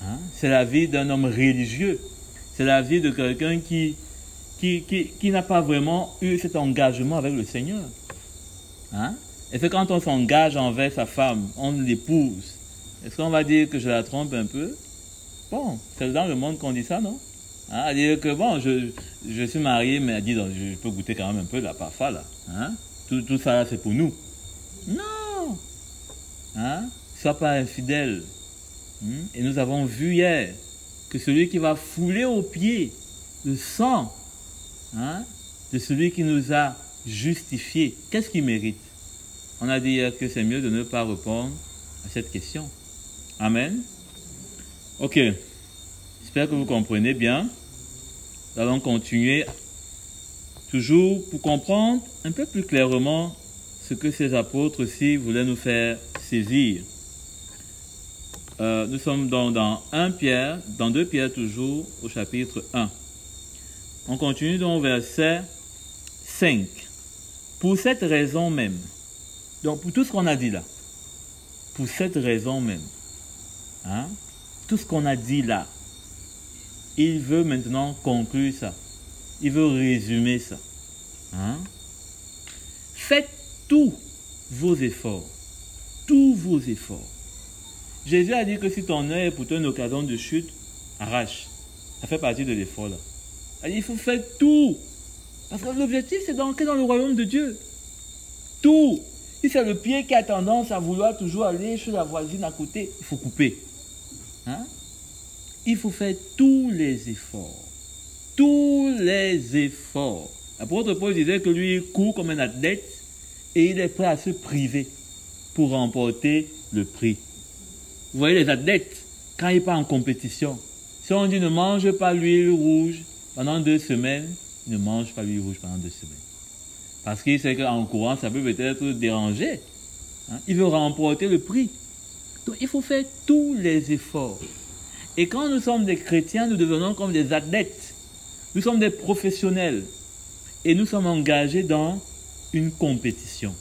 Hein? C'est la vie d'un homme religieux. C'est la vie de quelqu'un qui n'a pas vraiment eu cet engagement avec le Seigneur. Hein? Et c'est quand on s'engage envers sa femme, on l'épouse. Est-ce qu'on va dire que je la trompe un peu? Bon, c'est dans le monde qu'on dit ça, non? Hein? Dire que bon, je suis marié, mais elle dit, donc, je peux goûter quand même un peu là, parfois là. Hein? Tout ça là, c'est pour nous. Non! Hein? Sois pas infidèle. Et nous avons vu hier que celui qui va fouler aux pieds le sang, hein, de celui qui nous a justifiés, qu'est-ce qu'il mérite? On a dit hier que c'est mieux de ne pas répondre à cette question. Amen. Ok. J'espère que vous comprenez bien. Nous allons continuer toujours pour comprendre un peu plus clairement ce que ces apôtres-ci voulaient nous faire saisir. Nous sommes dans 2 Pierre toujours, au chapitre 1. On continue dans le verset 5. Pour cette raison même, donc pour tout ce qu'on a dit là, pour cette raison même, hein, tout ce qu'on a dit là, il veut maintenant conclure ça. Il veut résumer ça. Hein. Faites tous vos efforts. Tous vos efforts. Jésus a dit que si ton œil est pour toi une occasion de chute, arrache. Ça fait partie de l'effort là. Il faut faire tout. Parce que l'objectif, c'est d'entrer dans le royaume de Dieu. Tout. Si c'est le pied qui a tendance à vouloir toujours aller chez la voisine à côté, il faut couper. Hein? Il faut faire tous les efforts. Tous les efforts. L'apôtre Paul disait que lui, il court comme un athlète et il est prêt à se priver pour remporter le prix. Vous voyez les athlètes, quand ils partent en compétition, si on dit ne mange pas l'huile rouge pendant 2 semaines, ils ne mangent pas l'huile rouge pendant 2 semaines. Parce qu'il sait qu'en courant, ça peut peut-être déranger. Hein? Il veut remporter le prix. Donc il faut faire tous les efforts. Et quand nous sommes des chrétiens, nous devenons comme des athlètes. Nous sommes des professionnels. Et nous sommes engagés dans une compétition.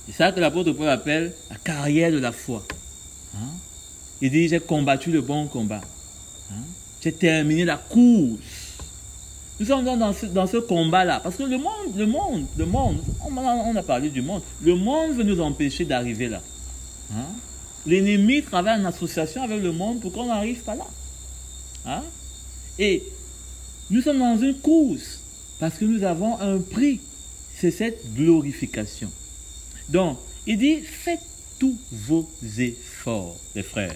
C'est ça que l'apôtre Paul appelle la carrière de la foi. Hein? Il dit, j'ai combattu le bon combat. Hein? J'ai terminé la course. Nous sommes dans ce combat-là. Parce que le monde, on a parlé du monde. Le monde veut nous empêcher d'arriver là. Hein? L'ennemi travaille en association avec le monde pour qu'on n'arrive pas là. Hein? Et nous sommes dans une course parce que nous avons un prix. C'est cette glorification. Donc, il dit, faites tous vos efforts, les frères.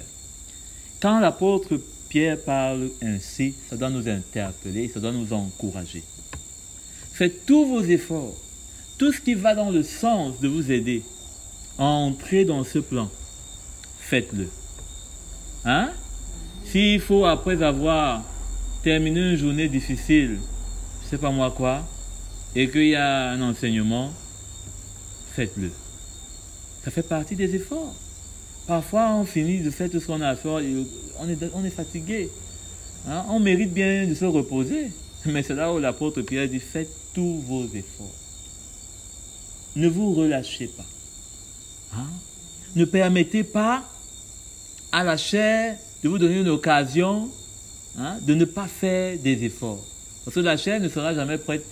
Quand l'apôtre Pierre parle ainsi, ça doit nous interpeller, ça doit nous encourager. Faites tous vos efforts, tout ce qui va dans le sens de vous aider à entrer dans ce plan. Faites-le. Hein? S'il faut, après avoir terminé une journée difficile, je ne sais pas moi quoi, et qu'il y a un enseignement, faites-le. Ça fait partie des efforts. Parfois, on finit de faire tout ce qu'on a à faire, et on est fatigué. Hein? On mérite bien de se reposer. Mais c'est là où l'apôtre Pierre dit, faites tous vos efforts. Ne vous relâchez pas. Hein? Ne permettez pas à la chair de vous donner une occasion, hein, de ne pas faire des efforts. Parce que la chair ne sera jamais prête,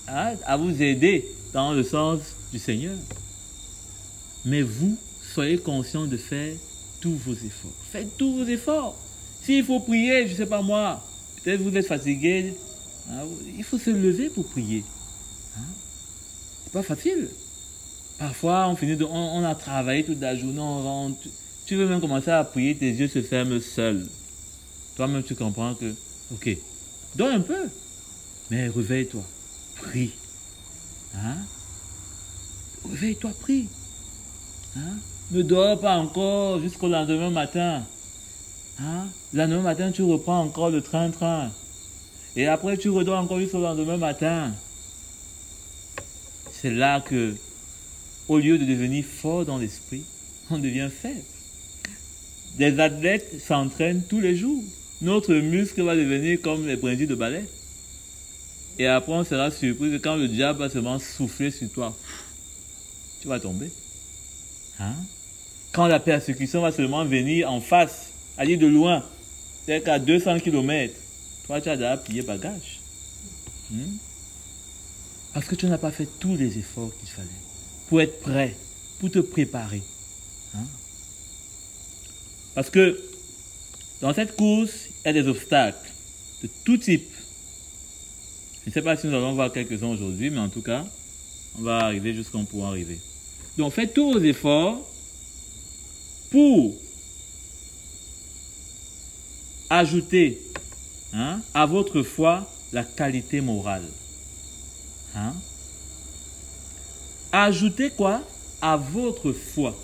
hein, à vous aider dans le sens du Seigneur. Mais vous, soyez conscients de faire tous vos efforts. Faites tous vos efforts. S'il faut prier, je ne sais pas moi, peut-être vous êtes fatigué, hein, il faut se lever pour prier. Hein? C'est pas facile. Parfois, on a travaillé toute la journée, on rentre. Tu veux même commencer à prier, tes yeux se ferment seuls. Toi-même, tu comprends que, ok, dors un peu, mais réveille-toi, prie. Hein? Réveille-toi, prie. Hein? Ne dors pas encore jusqu'au lendemain matin. Hein? Le lendemain matin, tu reprends encore le train-train. Et après, tu redors encore jusqu'au lendemain matin. C'est là que, au lieu de devenir fort dans l'esprit, on devient faible. Des athlètes s'entraînent tous les jours. Notre muscle va devenir comme les brindilles de balai. Et après, on sera surpris que quand le diable va seulement souffler sur toi, tu vas tomber. Hein? Quand la persécution va seulement venir en face, aller de loin, c'est qu'à 200 km, toi, tu as déjà plié bagage. Parce que tu n'as pas fait tous les efforts qu'il fallait pour être prêt, pour te préparer. Hein? Parce que dans cette course, il y a des obstacles de tout type. Je ne sais pas si nous allons voir quelques-uns aujourd'hui, mais en tout cas, on va arriver jusqu'à où on pourra arriver. Donc, faites tous vos efforts pour ajouter, hein, à votre foi la qualité morale. Hein? Ajoutez quoi? À votre foi.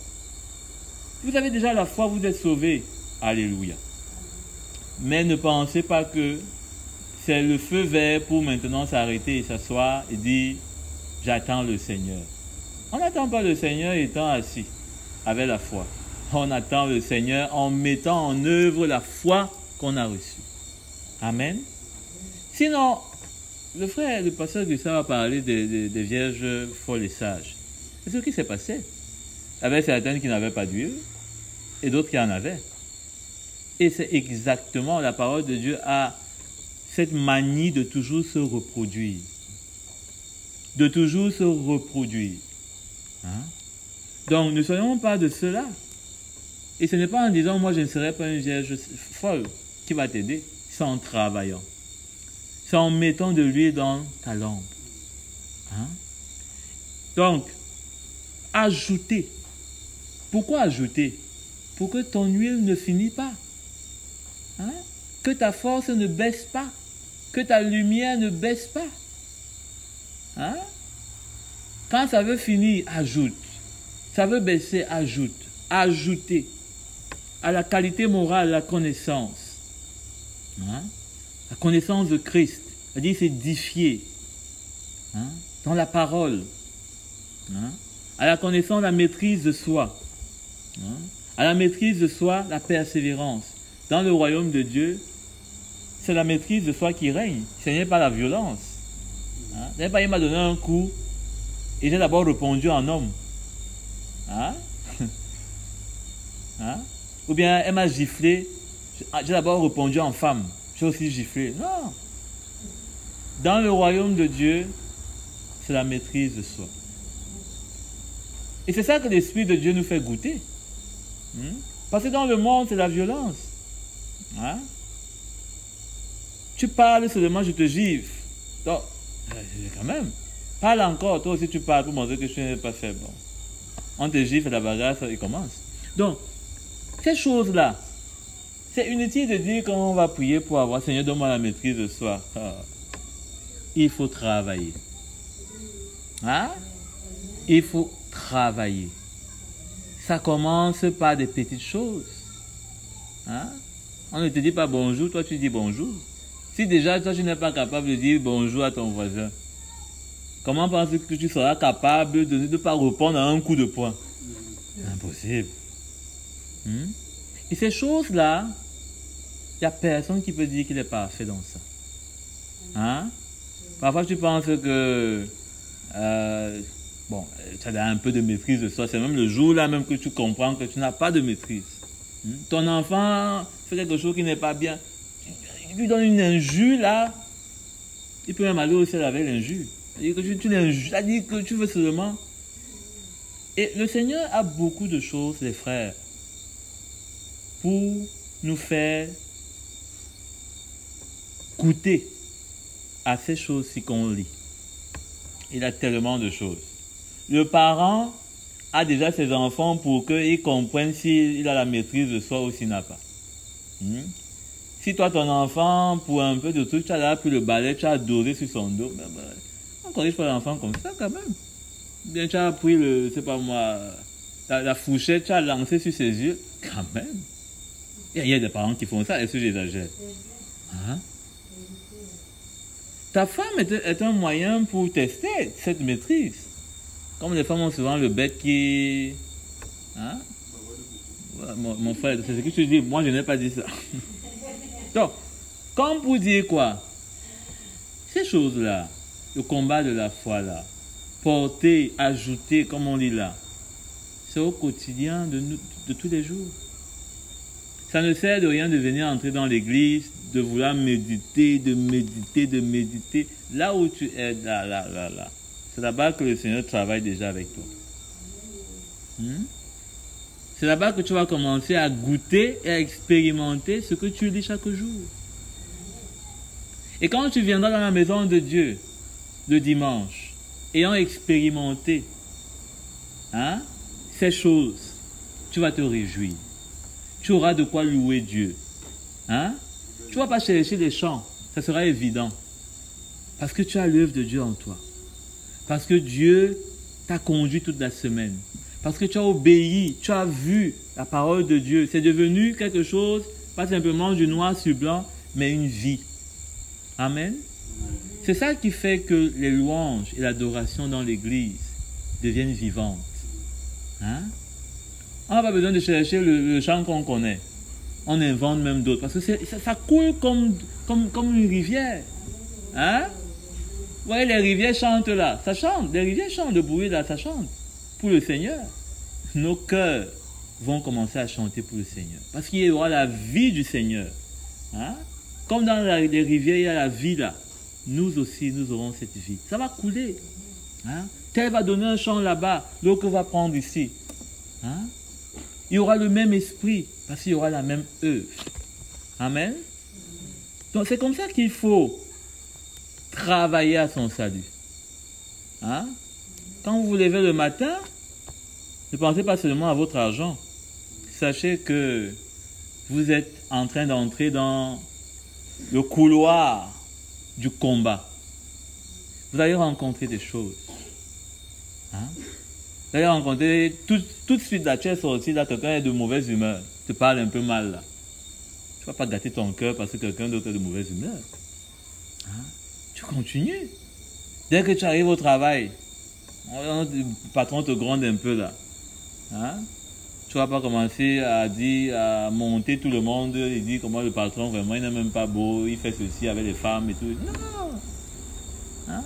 Vous avez déjà la foi, vous êtes sauvés. Alléluia. Mais ne pensez pas que c'est le feu vert pour maintenant s'arrêter et s'asseoir et dire « J'attends le Seigneur ». On n'attend pas le Seigneur étant assis avec la foi. On attend le Seigneur en mettant en œuvre la foi qu'on a reçue. Amen. Sinon, le pasteur Gustave va parler des vierges folles et sages. C'est ce qui s'est passé. Il y avait certaines qui n'avaient pas d'huile et d'autres qui en avaient. Et c'est exactement, la parole de Dieu a cette manie de toujours se reproduire. De toujours se reproduire. Hein? Donc, ne soyons pas de cela. Et ce n'est pas en disant, moi je ne serai pas une vierge folle qui va t'aider. C'est en travaillant. C'est en mettant de l'huile dans ta lampe. Hein? Donc, ajouter. Pourquoi ajouter? Pour que ton huile ne finisse pas. Hein? Que ta force ne baisse pas. Que ta lumière ne baisse pas. Hein? Quand ça veut finir, ajoute. Ça veut baisser, ajoute. Ajouter à la qualité morale, la connaissance. Hein? La connaissance de Christ. C'est-à-dire s'édifier. Hein? Dans la parole. Hein? À la connaissance, la maîtrise de soi. Hein? À la maîtrise de soi, la persévérance. Dans le royaume de Dieu, c'est la maîtrise de soi qui règne. Ce n'est pas la violence. Hein? Ce n'est pas il m'a donné un coup et j'ai d'abord répondu en homme. Hein? Hein? Ou bien elle m'a giflé, j'ai d'abord répondu en femme. J'ai aussi giflé. Non. Dans le royaume de Dieu, c'est la maîtrise de soi. Et c'est ça que l'Esprit de Dieu nous fait goûter. Parce que dans le monde, c'est la violence. Hein? Tu parles seulement, je te gifle. Donc, quand même, parle encore, toi aussi tu parles pour montrer que tu n'es pas faible. On te gifle, la bagarre, ça commence. Donc, ces choses-là, c'est inutile de dire comment on va prier pour avoir, Seigneur, donne-moi la maîtrise de soi. Ah. Il faut travailler. Hein? Il faut travailler. Ça commence par des petites choses. Hein? On ne te dit pas bonjour, toi tu dis bonjour. Si déjà toi tu n'es pas capable de dire bonjour à ton voisin, comment penses-tu que tu seras capable de ne pas répondre à un coup de poing? Impossible. Et ces choses-là, il n'y a personne qui peut dire qu'il est parfait dans ça. Hein? Parfois, tu penses que bon, tu as un peu de maîtrise de soi. C'est même le jour-là même que tu comprends que tu n'as pas de maîtrise. Ton enfant fait quelque chose qui n'est pas bien. Tu lui donnes une injure, là. Il peut même aller au ciel avec l'injure. C'est-à-dire que tu l'injures. C'est-à-dire que tu veux seulement. Et le Seigneur a beaucoup de choses, les frères, pour nous faire goûter à ces choses-ci qu'on lit. Il a tellement de choses. Le parent a déjà ses enfants pour qu'ils comprennent s'il a la maîtrise de soi ou s'il n'a pas. Si toi, ton enfant, pour un peu de truc, tu as là pris le balai, tu as dosé sur son dos, on ne corrige pas l'enfant comme ça quand même. Bien, tu as pris le, je sais pas moi, la fourchette, tu as lancé sur ses yeux, quand même. Il y a des parents qui font ça, est-ce que j'exagère? Hein? Ta femme est un moyen pour tester cette maîtrise. Comme les femmes ont souvent le bec qui... Hein? Mon frère, c'est ce que tu dis. Moi, je n'ai pas dit ça. Donc, comme pour dire quoi? Ces choses-là, le combat de la foi là, porter, ajouter, comme on dit là, c'est au quotidien de tous les jours. Ça ne sert de rien de venir entrer dans l'église, de vouloir méditer, de méditer. Là où tu es, là. C'est là-bas que le Seigneur travaille déjà avec toi. C'est là-bas que tu vas commencer à goûter et à expérimenter ce que tu lis chaque jour. Et quand tu viendras dans la maison de Dieu, le dimanche, ayant expérimenté ces choses, tu vas te réjouir. Tu auras de quoi louer Dieu. Tu ne vas pas chercher les chants, ça sera évident. Parce que tu as l'œuvre de Dieu en toi. Parce que Dieu t'a conduit toute la semaine. Parce que tu as obéi, tu as vu la parole de Dieu. C'est devenu quelque chose, pas simplement du noir sur blanc, mais une vie. Amen. C'est ça qui fait que les louanges et l'adoration dans l'église deviennent vivantes. On n'a pas besoin de chercher le chant qu'on connaît. On invente même d'autres. Parce que ça coule comme une rivière. Vous voyez, les rivières chantent là. Ça chante. Les rivières chantent. Le bruit là, ça chante. Pour le Seigneur. Nos cœurs vont commencer à chanter pour le Seigneur. Parce qu'il y aura la vie du Seigneur. Comme dans les rivières, il y a la vie là. Nous aussi, nous aurons cette vie. Ça va couler. Tel va donner un chant là-bas. L'autre va prendre ici. Il y aura le même esprit. Parce qu'il y aura la même œuvre. Amen. Donc c'est comme ça qu'il faut travailler à son salut. Quand vous vous levez le matin, ne pensez pas seulement à votre argent. Sachez que vous êtes en train d'entrer dans le couloir du combat. Vous allez rencontrer des choses. Vous allez rencontrer tout de suite là, tu es sorti là, quelqu'un est de mauvaise humeur, te parle un peu mal là. Tu ne vas pas gâter ton cœur parce que quelqu'un d'autre est de mauvaise humeur. Tu continues. Dès que tu arrives au travail, le patron te gronde un peu là. Tu ne vas pas commencer à monter tout le monde et dire comment le patron vraiment il n'est même pas beau, il fait ceci avec les femmes et tout. Non.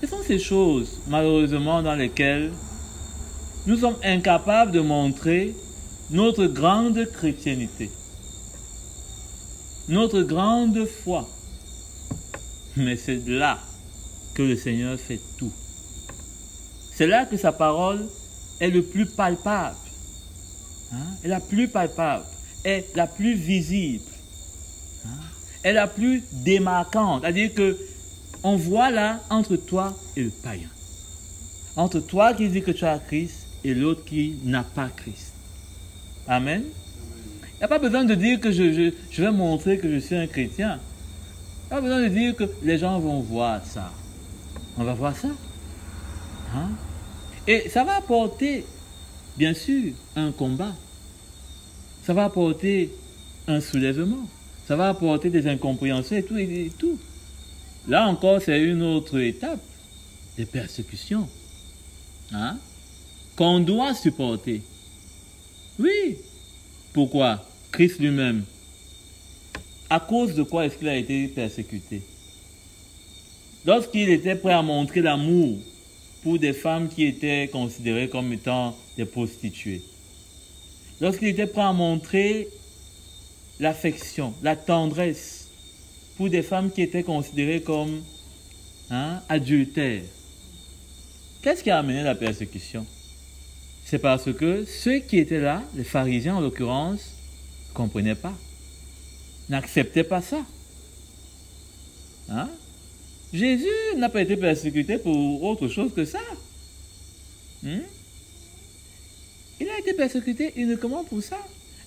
Ce sont ces choses, malheureusement, dans lesquelles nous sommes incapables de montrer notre grande chrétienté, notre grande foi. Mais c'est là que le Seigneur fait tout. C'est là que sa parole est le plus palpable, est la plus palpable, est la plus visible, est la plus démarquante. C'est-à-dire que on voit là entre toi et le païen. Entre toi qui dis que tu as Christ et l'autre qui n'a pas Christ. Amen. Il n'y a pas besoin de dire que je vais montrer que je suis un chrétien. Il n'y a pas besoin de dire que les gens vont voir ça. On va voir ça. Et ça va apporter, bien sûr, un combat. Ça va apporter un soulèvement. Ça va apporter des incompréhensions et tout. Là encore, c'est une autre étape. des persécutions, hein, qu'on doit supporter. Oui. Pourquoi? Christ lui-même. À cause de quoi est-ce qu'il a été persécuté? Lorsqu'il était prêt à montrer l'amour pour des femmes qui étaient considérées comme étant des prostituées. Lorsqu'il était prêt à montrer l'affection, la tendresse pour des femmes qui étaient considérées comme adultères. Qu'est-ce qui a amené la persécution? C'est parce que ceux qui étaient là, les pharisiens en l'occurrence, ne comprenaient pas, n'acceptaient pas ça. Hein? Jésus n'a pas été persécuté pour autre chose que ça. Il a été persécuté uniquement pour ça.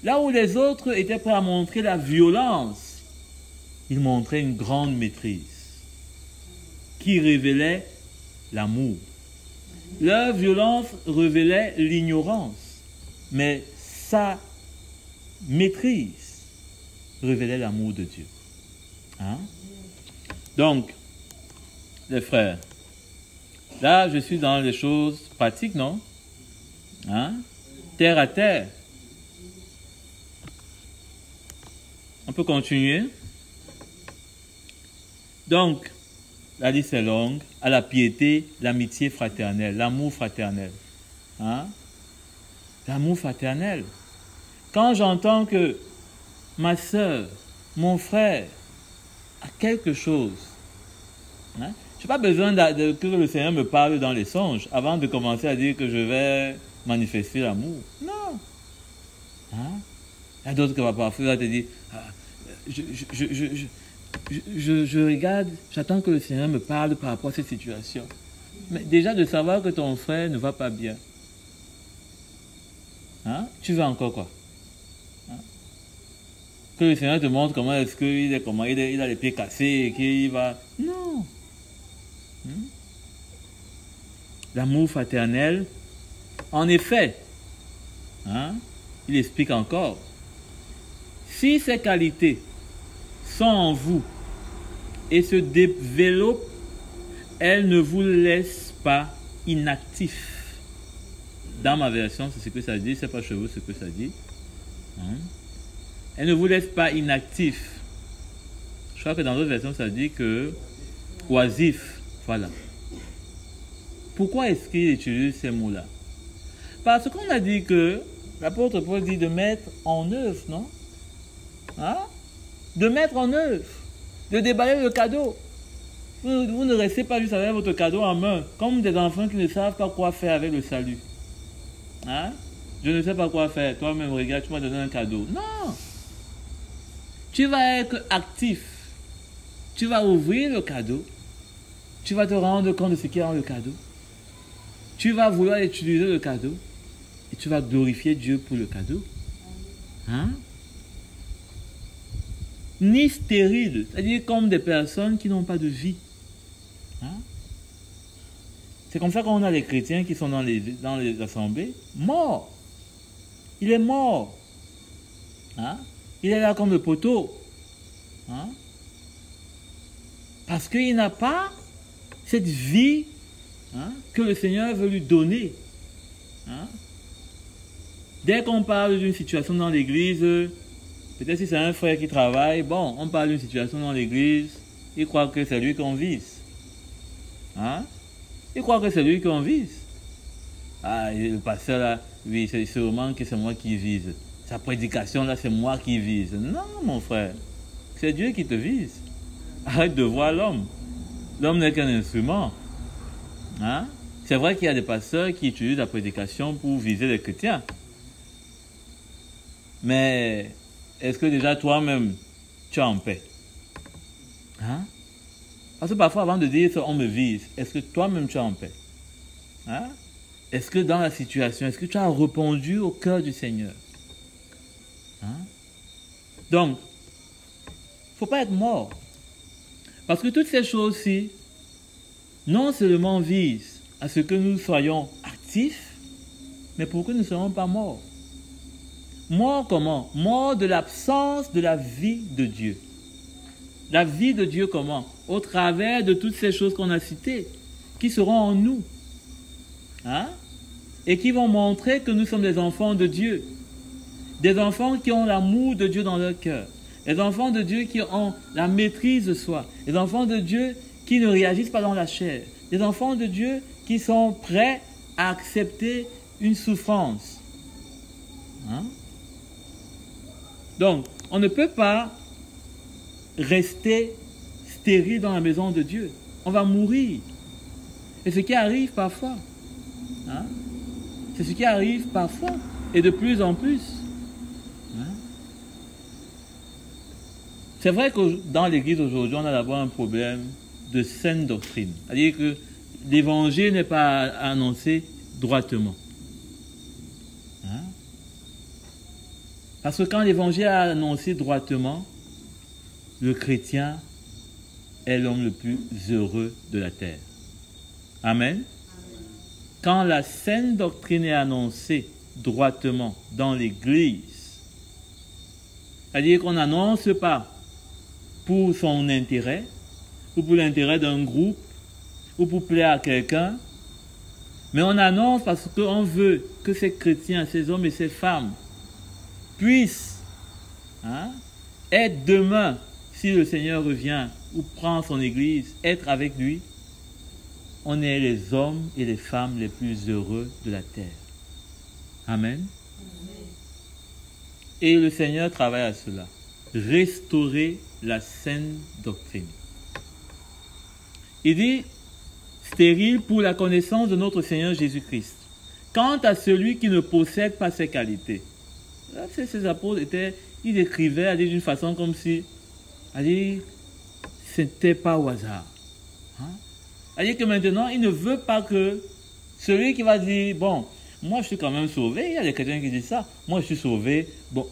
Là où les autres étaient prêts à montrer la violence, il montrait une grande maîtrise qui révélait l'amour. Leur violence révélait l'ignorance, mais sa maîtrise révélait l'amour de Dieu. Hein? Donc, les frères, là je suis dans les choses pratiques, non? Hein? Terre à terre. On peut continuer. Donc, la liste est longue. À la piété, l'amitié fraternelle, l'amour fraternel. Hein? L'amour fraternel. Quand j'entends que ma soeur, mon frère a quelque chose, hein? Je n'ai pas besoin que le Seigneur me parle dans les songes avant de commencer à dire que je vais manifester l'amour. Non. Hein? Il y a d'autres qui vont parfois te dire, je regarde, j'attends que le Seigneur me parle par rapport à cette situation. Mais déjà de savoir que ton frère ne va pas bien. Hein? Tu veux encore quoi? Hein? Que le Seigneur te montre comment est-ce qu'il est, comment il a les pieds cassés et qu'il va... Non. L'amour fraternel, en effet, hein, il explique encore, si ces qualités sont en vous et se développent, elles ne vous laissent pas inactifs. Dans ma version, c'est ce que ça dit, c'est pas chez vous ce que ça dit. Hein? Elles ne vous laissent pas inactifs. Je crois que dans d'autres versions, ça dit que oisifs. Voilà. Pourquoi est-ce qu'il utilise ces mots-là? Parce qu'on a dit que l'apôtre Paul dit de mettre en œuvre, non? Hein? De mettre en œuvre, de déballer le cadeau. Vous ne restez pas juste avec votre cadeau en main, comme des enfants qui ne savent pas quoi faire avec le salut. Hein? Je ne sais pas quoi faire. Toi-même, regarde, tu m'as donné un cadeau. Non! Tu vas être actif. Tu vas ouvrir le cadeau. Tu vas te rendre compte de ce qu'il y a dans le cadeau. Tu vas vouloir utiliser le cadeau. Et tu vas glorifier Dieu pour le cadeau. Hein? Ni stérile, c'est-à-dire comme des personnes qui n'ont pas de vie. Hein? C'est comme ça qu'on a les chrétiens qui sont dans les assemblées, morts. Il est mort. Hein? Il est là comme le poteau. Hein? Parce qu'il n'a pas cette vie, hein, que le Seigneur veut lui donner. Hein? Dès qu'on parle d'une situation dans l'église, peut-être si c'est un frère qui travaille, bon, on parle d'une situation dans l'église, il croit que c'est lui qu'on vise. Hein? Il croit que c'est lui qu'on vise. Ah, le pasteur là, oui, c'est sûrement que c'est moi qui vise. Sa prédication là, c'est moi qui vise. Non, mon frère, c'est Dieu qui te vise. Arrête de voir l'homme. L'homme n'est qu'un instrument. Hein? C'est vrai qu'il y a des pasteurs qui utilisent la prédication pour viser les chrétiens. Mais est-ce que déjà toi-même, tu es en paix? Hein? Parce que parfois, avant de dire on me vise, est-ce que toi-même tu es en paix? Hein? Est-ce que dans la situation, est-ce que tu as répondu au cœur du Seigneur? Hein? Donc, il ne faut pas être mort. Parce que toutes ces choses-ci, non seulement visent à ce que nous soyons actifs, mais pour que nous ne soyons pas morts. Mort comment? Mort de l'absence de la vie de Dieu. La vie de Dieu comment? Au travers de toutes ces choses qu'on a citées, qui seront en nous. Hein? Et qui vont montrer que nous sommes des enfants de Dieu. Des enfants qui ont l'amour de Dieu dans leur cœur. Des enfants de Dieu qui ont la maîtrise de soi. Des enfants de Dieu qui ne réagissent pas dans la chair. Des enfants de Dieu qui sont prêts à accepter une souffrance. Hein? Donc, on ne peut pas rester stérile dans la maison de Dieu. On va mourir. Et ce qui arrive parfois. Hein? C'est ce qui arrive parfois. Et de plus en plus. Hein? C'est vrai que dans l'Église aujourd'hui, on a d'abord un problème de saine doctrine. C'est-à-dire que l'évangile n'est pas annoncé droitement. Hein? Parce que quand l'évangile est annoncé droitement, le chrétien est l'homme le plus heureux de la terre. Amen. Quand la saine doctrine est annoncée droitement dans l'Église, c'est-à-dire qu'on n'annonce pas pour son intérêt, ou pour l'intérêt d'un groupe, ou pour plaire à quelqu'un, mais on annonce parce qu'on veut que ces chrétiens, ces hommes et ces femmes puissent être demain, si le Seigneur revient ou prend son Église, être avec lui. On est les hommes et les femmes les plus heureux de la terre. Amen. Et le Seigneur travaille à cela. Restaurer la saine doctrine. Il dit, stérile pour la connaissance de notre Seigneur Jésus-Christ. Quant à celui qui ne possède pas ces qualités. Là, ces apôtres ils écrivaient d'une façon comme si, c'était pas au hasard. C'est-à-dire que maintenant, il ne veut pas que celui qui va dire, bon, moi je suis quand même sauvé, il y a des chrétiens qui disent ça, moi je suis sauvé, bon,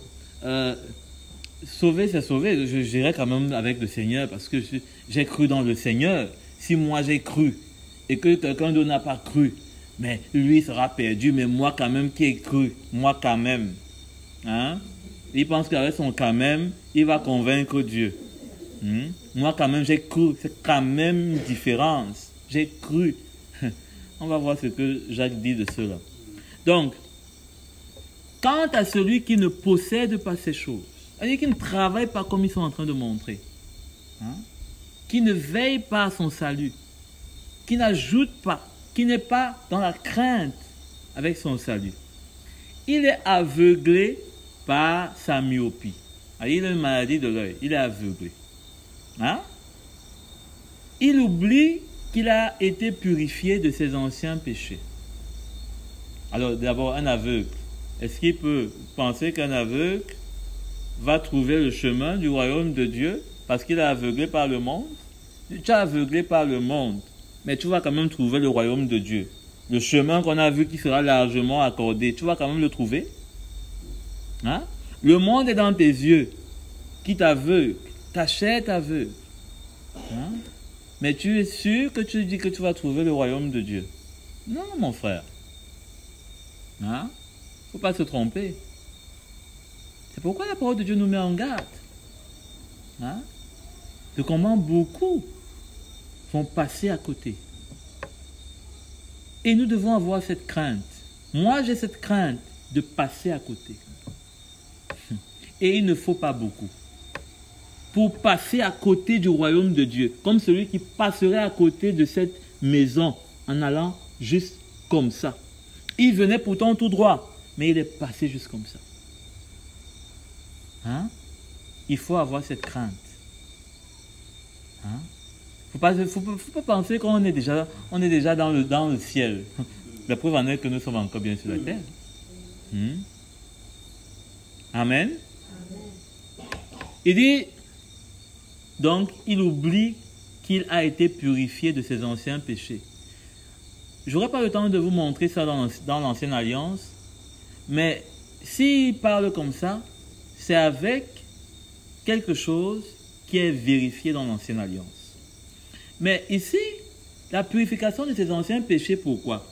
sauvé c'est sauvé, j'irai quand même avec le Seigneur parce que j'ai cru dans le Seigneur. Si moi j'ai cru et que quelqu'un d'autre n'a pas cru, mais lui sera perdu, mais moi quand même qui ai cru, moi quand même. Hein? Il pense qu'avec son quand même, il va convaincre Dieu. Moi quand même j'ai cru, c'est quand même une différence. J'ai cru. On va voir ce que Jacques dit de cela. Donc, quant à celui qui ne possède pas ces choses, c'est-à-dire qui ne travaille pas comme ils sont en train de montrer, qui ne veille pas à son salut, qui n'ajoute pas, qui n'est pas dans la crainte avec son salut, il est aveuglé par sa myopie. Il a une maladie de l'œil, il est aveuglé. Il oublie qu'il a été purifié de ses anciens péchés. Alors d'abord, un aveugle, est-ce qu'il peut penser qu'un aveugle va trouver le chemin du royaume de Dieu parce qu'il est aveuglé par le monde? Tu es aveuglé par le monde, mais tu vas quand même trouver le royaume de Dieu. Le chemin qu'on a vu qui sera largement accordé, tu vas quand même le trouver. Le monde est dans tes yeux, qui t'aveugle, ta chair t'aveugle. Mais tu es sûr que tu dis que tu vas trouver le royaume de Dieu? Non, mon frère. Il ne faut pas se tromper. C'est pourquoi la parole de Dieu nous met en garde. De comment beaucoup vont passer à côté. Et nous devons avoir cette crainte. Moi, j'ai cette crainte de passer à côté. Et il ne faut pas beaucoup pour passer à côté du royaume de Dieu, comme celui qui passerait à côté de cette maison en allant juste comme ça. Il venait pourtant tout droit, mais il est passé juste comme ça. Il faut avoir cette crainte. Faut pas penser qu'on est déjà dans le ciel. La preuve en est que nous sommes encore bien sur la terre. Amen. Il dit, donc, il oublie qu'il a été purifié de ses anciens péchés. Je n'aurai pas le temps de vous montrer ça dans l'Ancienne Alliance, mais s'il parle comme ça, c'est avec quelque chose qui est vérifié dans l'Ancienne Alliance. Mais ici, la purification de ses anciens péchés, pourquoi?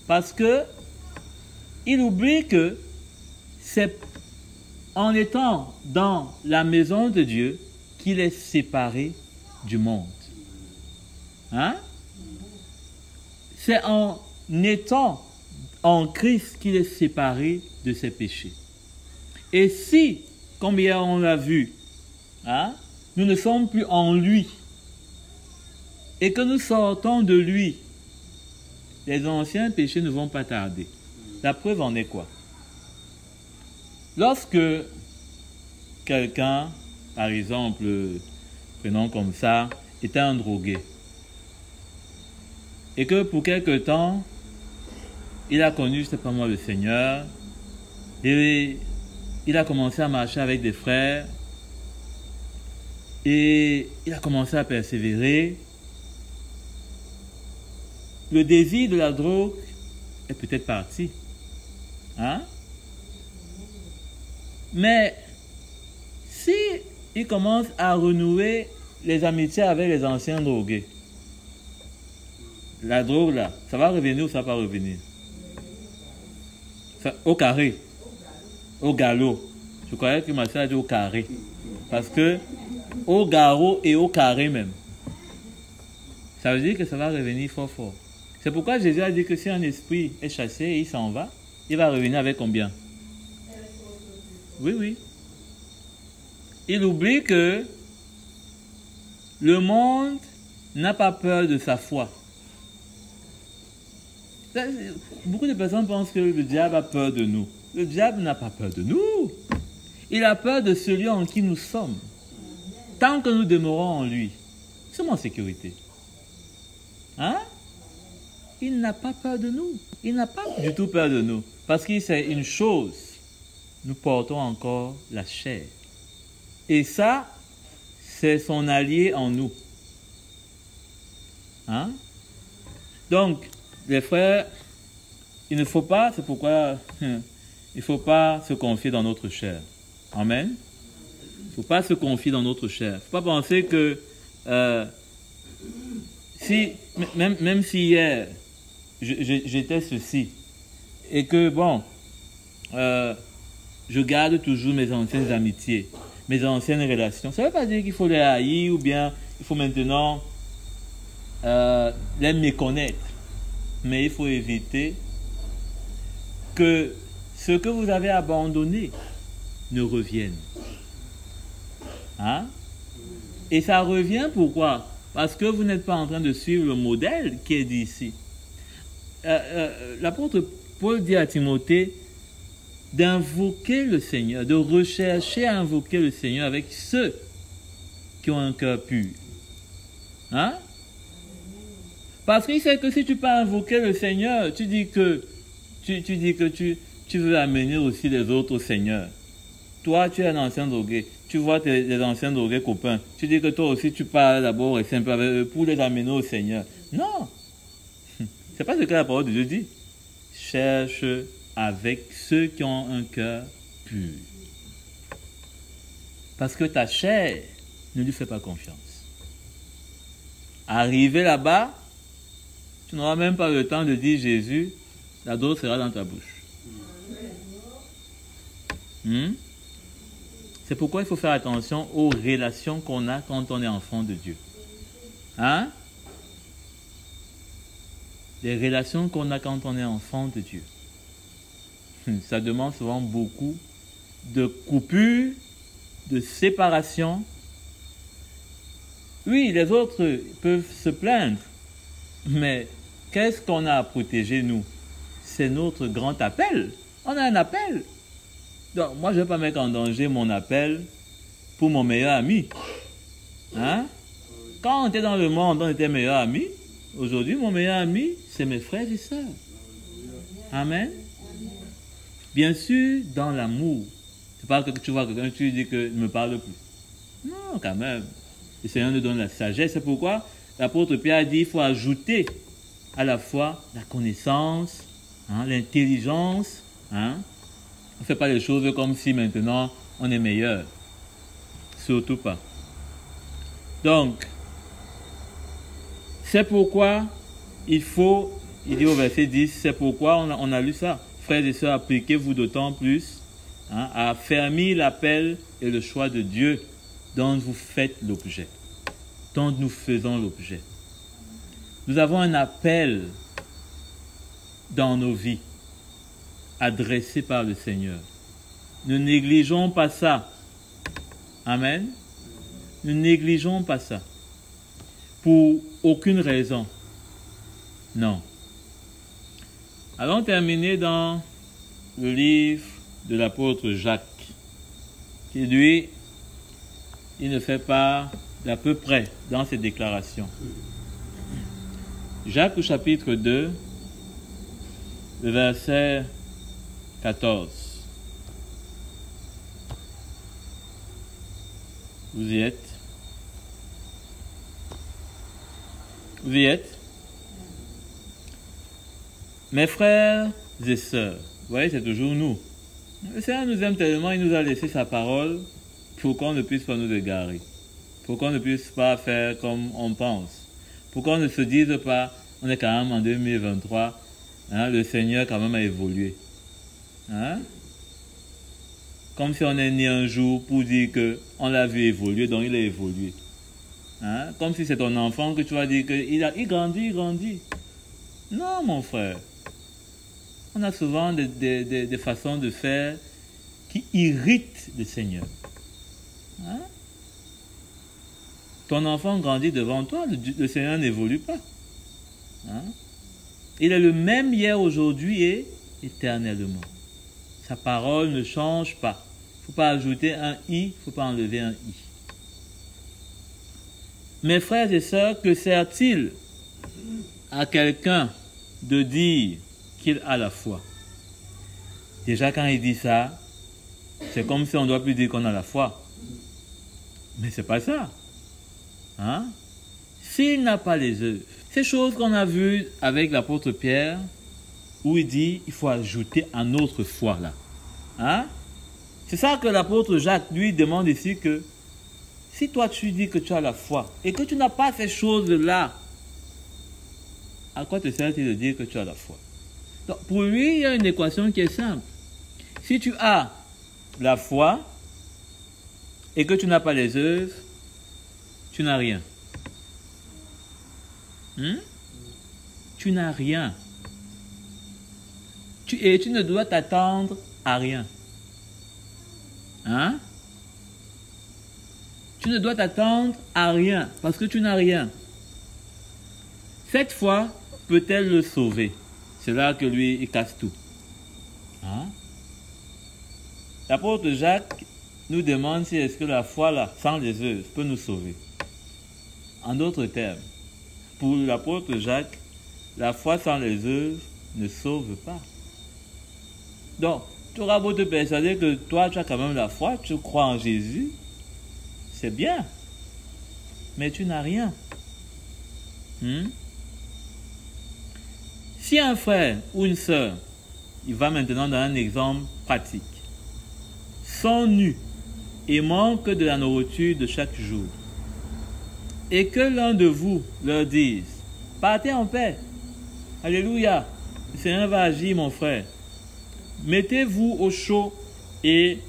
Parce que il oublie que c'est en étant dans la maison de Dieu qu'il est séparé du monde. C'est en étant en Christ qu'il est séparé de ses péchés. Et si, comme hier on l'a vu, hein, nous ne sommes plus en lui, et que nous sortons de lui, les anciens péchés ne vont pas tarder. La preuve en est quoi? Lorsque quelqu'un, par exemple, prenons comme ça, était un drogué, et que pour quelque temps, il a connu, c'est pas moi, le Seigneur, et il a commencé à marcher avec des frères, et il a commencé à persévérer. Le désir de la drogue est peut-être parti. Hein? Mais si il commence à renouer les amitiés avec les anciens drogués, la drogue là, ça va revenir ou ça va pas revenir? Ça, au carré, au galop. Je croyais que ma soeur a dit au carré. Parce que au garrot et au carré même. Ça veut dire que ça va revenir fort fort. C'est pourquoi Jésus a dit que si un esprit est chassé et il s'en va, il va revenir avec combien? Oui, oui. Il oublie que le monde n'a pas peur de sa foi. Beaucoup de personnes pensent que le diable a peur de nous. Le diable n'a pas peur de nous. Il a peur de celui en qui nous sommes. Tant que nous demeurons en lui, nous sommes en sécurité. Hein? Il n'a pas peur de nous. Il n'a pas du tout peur de nous. Parce qu'il sait une chose. Nous portons encore la chair. Et ça, c'est son allié en nous. Hein? Donc, les frères, il ne faut pas, c'est pourquoi il ne faut pas se confier dans notre chair. Amen. Il ne faut pas se confier dans notre chair. Il ne faut pas penser que même si hier j'étais ceci et que bon, je garde toujours mes anciennes amitiés, mes anciennes relations. Ça ne veut pas dire qu'il faut les haïr ou bien il faut maintenant les méconnaître. Mais il faut éviter que ce que vous avez abandonné ne revienne. Hein? Et ça revient pourquoi? Parce que vous n'êtes pas en train de suivre le modèle qui est dit ici. L'apôtre Paul dit à Timothée d'invoquer le Seigneur, de rechercher à invoquer le Seigneur avec ceux qui ont un cœur pur. Hein? Parce qu'il sait que si tu peux invoquer le Seigneur, tu dis que tu veux amener aussi les autres au Seigneur. Toi, tu es un ancien drogué. Tu vois les anciens drogués copains. Tu dis que toi aussi, tu parles d'abord et simple avec eux pour les amener au Seigneur. Non. C'est pas ce que la parole de Dieu dit. Cherche avec ceux qui ont un cœur pur. Parce que ta chair ne lui fait pas confiance. Arrivé là-bas, tu n'auras même pas le temps de dire Jésus, la drogue sera dans ta bouche. C'est pourquoi il faut faire attention aux relations qu'on a quand on est enfant de Dieu. Hein? Les relations qu'on a quand on est enfant de Dieu. Ça demande souvent beaucoup de coupures, de séparation. Oui, les autres peuvent se plaindre, mais qu'est-ce qu'on a à protéger, nous? C'est notre grand appel. On a un appel. Donc, moi, je ne vais pas mettre en danger mon appel pour mon meilleur ami. Hein? Quand on était dans le monde, on était meilleurs amis. Aujourd'hui, mon meilleur ami, c'est mes frères et sœurs. Amen. Bien sûr, dans l'amour. C'est pas que tu vois quelqu'un, tu lui dis que ne me parle plus. Non, quand même. Le Seigneur nous donne la sagesse. C'est pourquoi l'apôtre Pierre a dit qu'il faut ajouter à la fois la connaissance, hein, l'intelligence. Hein. On ne fait pas les choses comme si maintenant on est meilleur. Surtout pas. Donc, c'est pourquoi il faut, il dit au verset 10, c'est pourquoi on a lu ça. Frères et sœurs, appliquez-vous d'autant plus à affermir l'appel et le choix de Dieu dont vous faites l'objet, dont nous faisons l'objet. Nous avons un appel dans nos vies, adressés par le Seigneur. Ne négligeons pas ça. Amen. Ne négligeons pas ça. Pour aucune raison. Non. Allons terminer dans le livre de l'apôtre Jacques, qui lui, il ne fait pas d'à peu près dans ses déclarations. Jacques au chapitre 2, le verset 14. Vous y êtes? Vous y êtes? Mes frères et sœurs, vous voyez, c'est toujours nous. Le Seigneur nous aime tellement, il nous a laissé sa parole pour qu'on ne puisse pas nous égarer, pour qu'on ne puisse pas faire comme on pense, pour qu'on ne se dise pas, on est quand même en 2023, hein, le Seigneur quand même a évolué. Hein? Comme si on est né un jour pour dire qu'on l'a vu évoluer, donc il a évolué. Hein? Comme si c'est ton enfant que tu vas dire qu'il grandit, il grandit. Non, mon frère. On a souvent des façons de faire qui irritent le Seigneur. Hein? Ton enfant grandit devant toi, le Seigneur n'évolue pas. Hein? Il est le même hier, aujourd'hui et éternellement. Sa parole ne change pas. Il ne faut pas ajouter un i, il ne faut pas enlever un i. Mes frères et sœurs, que sert-il à quelqu'un de dire qu'il a la foi? Déjà, quand il dit ça, c'est comme si on ne doit plus dire qu'on a la foi. Mais ce n'est pas ça. Hein? S'il n'a pas les œuvres, ces choses qu'on a vues avec l'apôtre Pierre, où il dit il faut ajouter à notre foi là. Hein? C'est ça que l'apôtre Jacques lui demande ici, que si toi tu dis que tu as la foi et que tu n'as pas ces choses-là, à quoi te sert-il de dire que tu as la foi? Donc, pour lui, il y a une équation qui est simple. Si tu as la foi et que tu n'as pas les œuvres, tu n'as rien. Tu n'as rien. Et tu ne dois t'attendre à rien. Hein? Tu ne dois t'attendre à rien parce que tu n'as rien. Cette foi peut-elle le sauver? C'est là que lui, il casse tout. Hein? L'apôtre Jacques nous demande si est-ce que la foi là, sans les œuvres, peut nous sauver. En d'autres termes, pour l'apôtre Jacques, la foi sans les œuvres ne sauve pas. Donc, tu auras beau te persuader que toi, tu as quand même la foi, tu crois en Jésus, c'est bien, mais tu n'as rien. Si un frère ou une sœur, il va maintenant dans un exemple pratique, sont nus et manquent de la nourriture de chaque jour, et que l'un de vous leur dise, partez en paix, alléluia, le Seigneur va agir mon frère, mettez-vous au chaud et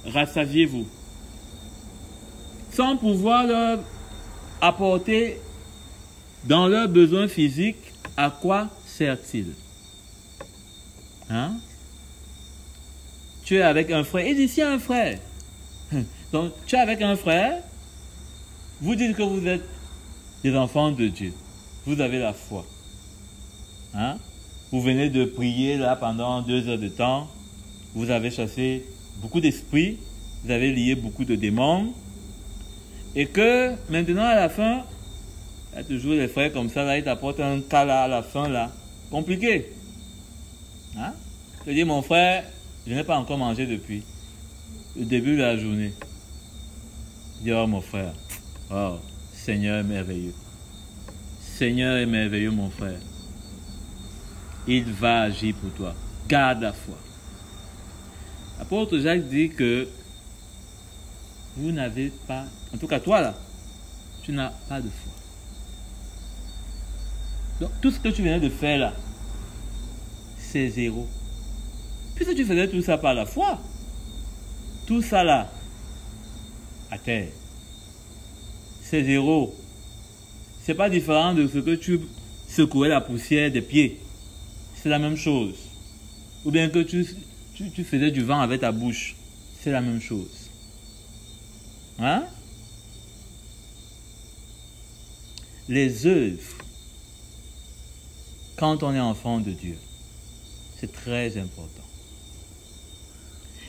rassaviez-vous, sans pouvoir leur apporter dans leurs besoins physiques, à quoi sert-il? Hein? Tu es avec un frère, et d'ici un frère. Donc, tu es avec un frère, vous dites que vous êtes des enfants de Dieu, vous avez la foi. Hein? Vous venez de prier là pendant 2 heures de temps, vous avez chassé beaucoup d'esprits, vous avez lié beaucoup de démons, et que maintenant à la fin, il y a toujours des frères comme ça, là, ils t'apportent un cas là à la fin, là, compliqué. Hein? Je dis, mon frère, je n'ai pas encore mangé depuis le début de la journée. Je dis, oh mon frère, oh, Seigneur est merveilleux. Seigneur est merveilleux, mon frère. Il va agir pour toi. Garde la foi. L'apôtre Jacques dit que vous n'avez pas, en tout cas toi là, tu n'as pas de foi. Donc tout ce que tu venais de faire là, c'est zéro. Puisque tu faisais tout ça par la foi, tout ça là, à terre, c'est zéro. C'est pas différent de ce que tu secouais la poussière des pieds. c'est la même chose. Ou bien que tu faisais du vent avec ta bouche, c'est la même chose. Hein? Les œuvres, quand on est enfant de Dieu, c'est très important.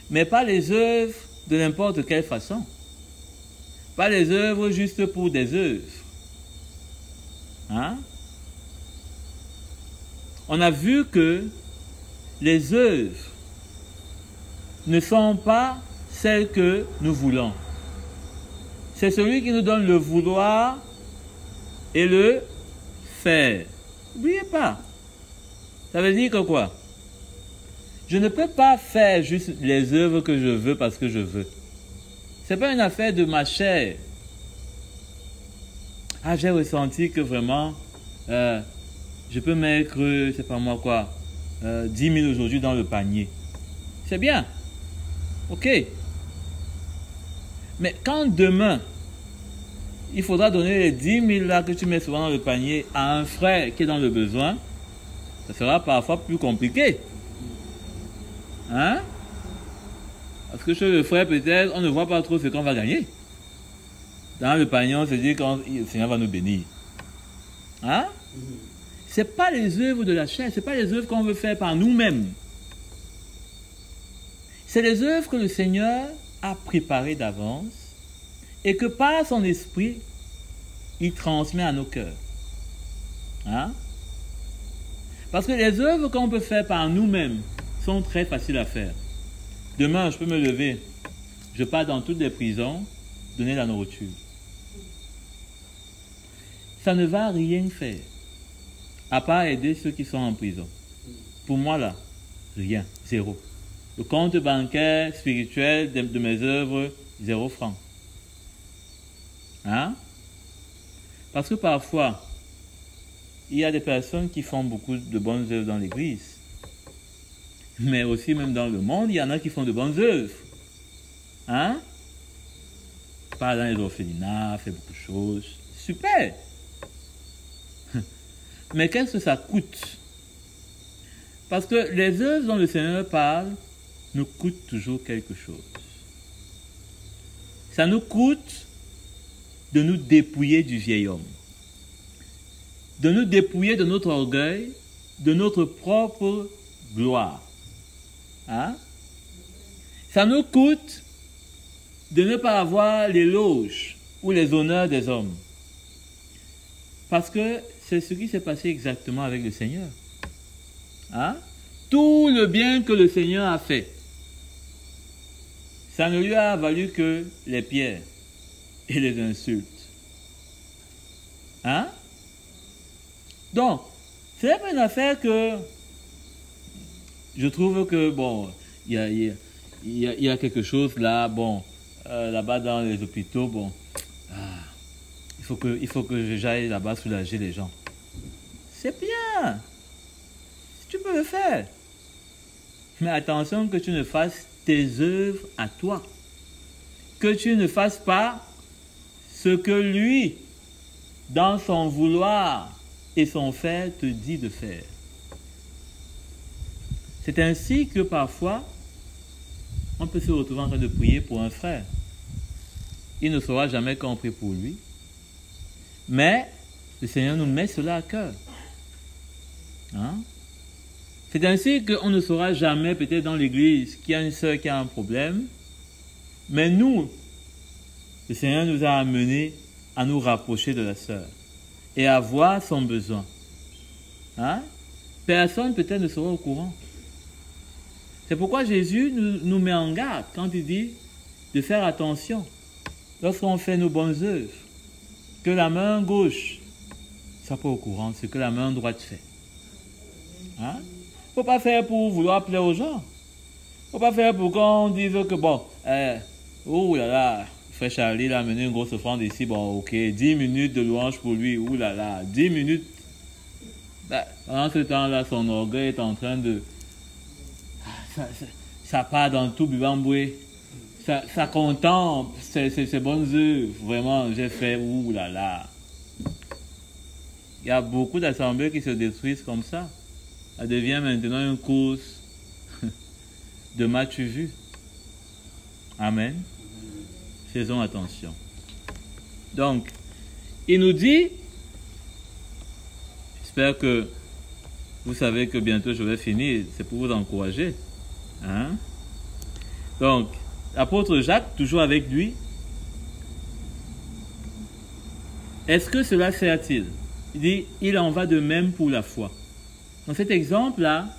Mais pas les œuvres de n'importe quelle façon. Pas les œuvres juste pour des œuvres. Hein? On a vu que les œuvres ne sont pas celles que nous voulons. C'est celui qui nous donne le vouloir et le faire. N'oubliez pas. Ça veut dire que quoi? Je ne peux pas faire juste les œuvres que je veux parce que je veux. Ce n'est pas une affaire de ma chair. Ah, j'ai ressenti que vraiment, je peux mettre, c'est pas moi quoi, 10 000 aujourd'hui dans le panier. C'est bien. Ok. Mais quand demain, il faudra donner les 10 000 là que tu mets souvent dans le panier à un frère qui est dans le besoin, ça sera parfois plus compliqué. Hein? Parce que chez le frère, peut-être, on ne voit pas trop ce qu'on va gagner. Dans le panier, on se dit que le Seigneur va nous bénir. Hein? Ce n'est pas les œuvres de la chair, ce n'est pas les œuvres qu'on veut faire par nous-mêmes. C'est les œuvres que le Seigneur a préparées d'avance et que par son esprit, il transmet à nos cœurs. Hein? Parce que les œuvres qu'on peut faire par nous-mêmes sont très faciles à faire. Demain, je peux me lever, je pars dans toutes les prisons, donner la nourriture. Ça ne va rien faire, à part aider ceux qui sont en prison. Pour moi, là, rien, zéro. Le compte bancaire spirituel de mes œuvres, 0 francs. Hein? Parce que parfois, il y a des personnes qui font beaucoup de bonnes œuvres dans l'église. Mais aussi, même dans le monde, il y en a qui font de bonnes œuvres. Hein? Pas dans les orphelinats, fait beaucoup de choses. Super! Mais qu'est-ce que ça coûte? Parce que les œuvres dont le Seigneur parle nous coûtent toujours quelque chose. Ça nous coûte de nous dépouiller du vieil homme. De nous dépouiller de notre orgueil, de notre propre gloire. Hein? Ça nous coûte de ne pas avoir l'éloge ou les honneurs des hommes. Parce que c'est ce qui s'est passé exactement avec le Seigneur. Hein? Tout le bien que le Seigneur a fait, ça ne lui a valu que les pierres et les insultes. Hein? Donc, ce n'est pas une affaire que je trouve que, bon, il y a quelque chose là, bon, là-bas dans les hôpitaux, bon, il faut que j'aille là-bas soulager les gens. C'est bien. Si tu peux le faire. Mais attention que tu ne fasses tes œuvres à toi. Que tu ne fasses pas ce que lui, dans son vouloir et son faire, te dit de faire. C'est ainsi que parfois, on peut se retrouver en train de prier pour un frère. Il ne saura jamais qu'on prie pour lui. Mais le Seigneur nous met cela à cœur. Hein? C'est ainsi qu'on ne saura jamais, peut-être dans l'église, qu'il y a une sœur qui a un problème. Mais nous, le Seigneur nous a amenés à nous rapprocher de la sœur et à voir son besoin. Hein? Personne peut-être ne sera au courant. C'est pourquoi Jésus nous met en garde quand il dit de faire attention lorsqu'on fait nos bonnes œuvres, que la main gauche ne soit pas au courant de ce que la main droite fait. Hein? Il ne faut pas faire pour vouloir plaire aux gens. Il ne faut pas faire pour qu'on dise que bon, oh là là, frère Charlie il a amené une grosse offrande ici, bon ok, 10 minutes de louange pour lui, oh là là, 10 minutes. Pendant ce temps-là, son orgueil est en train de... Ça part dans tout Bibamboué. Ça contemple ces bonnes œuvres. Vraiment, j'ai fait, ouh là là. Il y a beaucoup d'assemblées qui se détruisent comme ça. ça devient maintenant une course de match vu. Amen. Faisons attention. Donc, il nous dit, j'espère que vous savez que bientôt je vais finir, c'est pour vous encourager. Hein? Donc, l'apôtre Jacques, toujours avec lui, est-ce que cela sert-il? Il dit, il en va de même pour la foi. Dans cet exemple-là,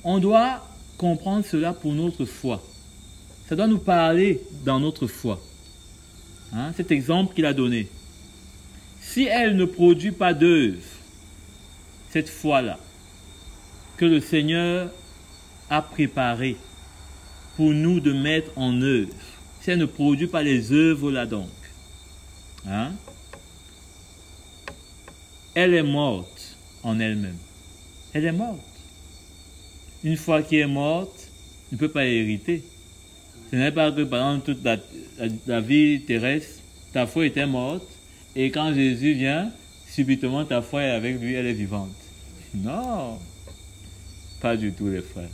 on doit comprendre cela pour notre foi. Ça doit nous parler dans notre foi. Hein? Cet exemple qu'il a donné. Si elle ne produit pas d'œuvre, cette foi-là, que le Seigneur a préparée pour nous de mettre en œuvre, si elle ne produit pas les œuvres-là donc, hein? Elle est morte en elle-même. Elle est morte. Une fois qu'elle est morte, elle ne peut pas hériter. Ce n'est pas que pendant toute la vie terrestre, ta foi était morte, et quand Jésus vient, subitement ta foi est avec lui, elle est vivante. Non, pas du tout les frères.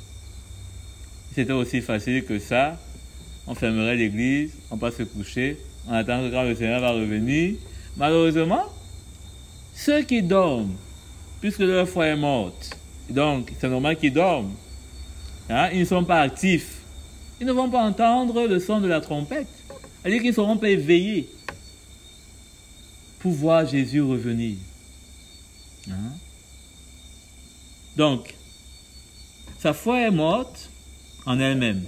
Si c'était aussi facile que ça, on fermerait l'église, on passe se coucher, on attend que quand le Seigneur va revenir. Malheureusement, ceux qui dorment, puisque leur foi est morte, donc c'est normal qu'ils dorment, hein, ils ne sont pas actifs. Ils ne vont pas entendre le son de la trompette. C'est-à-dire qu'ils ne seront pas éveillés pour voir Jésus revenir. Hein? Donc, sa foi est morte en elle-même.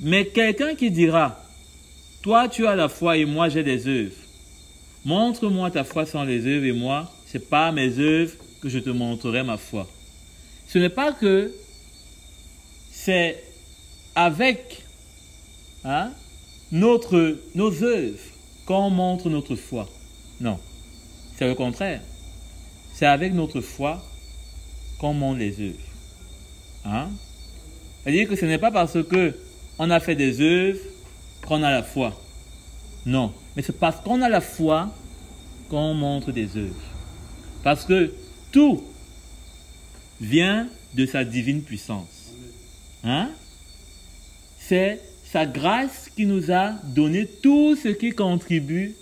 Mais quelqu'un qui dira, toi tu as la foi et moi j'ai des œuvres. Montre-moi ta foi sans les œuvres et moi, c'est par mes œuvres que je te montrerai ma foi. Ce n'est pas que c'est avec nos œuvres qu'on montre notre foi. Non, c'est le contraire. C'est avec notre foi qu'on montre les œuvres. Hein? C'est-à-dire que ce n'est pas parce qu'on a fait des œuvres qu'on a la foi. Non, mais c'est parce qu'on a la foi qu'on montre des œuvres. Parce que tout vient de sa divine puissance. Hein? C'est sa grâce qui nous a donné tout ce qui contribue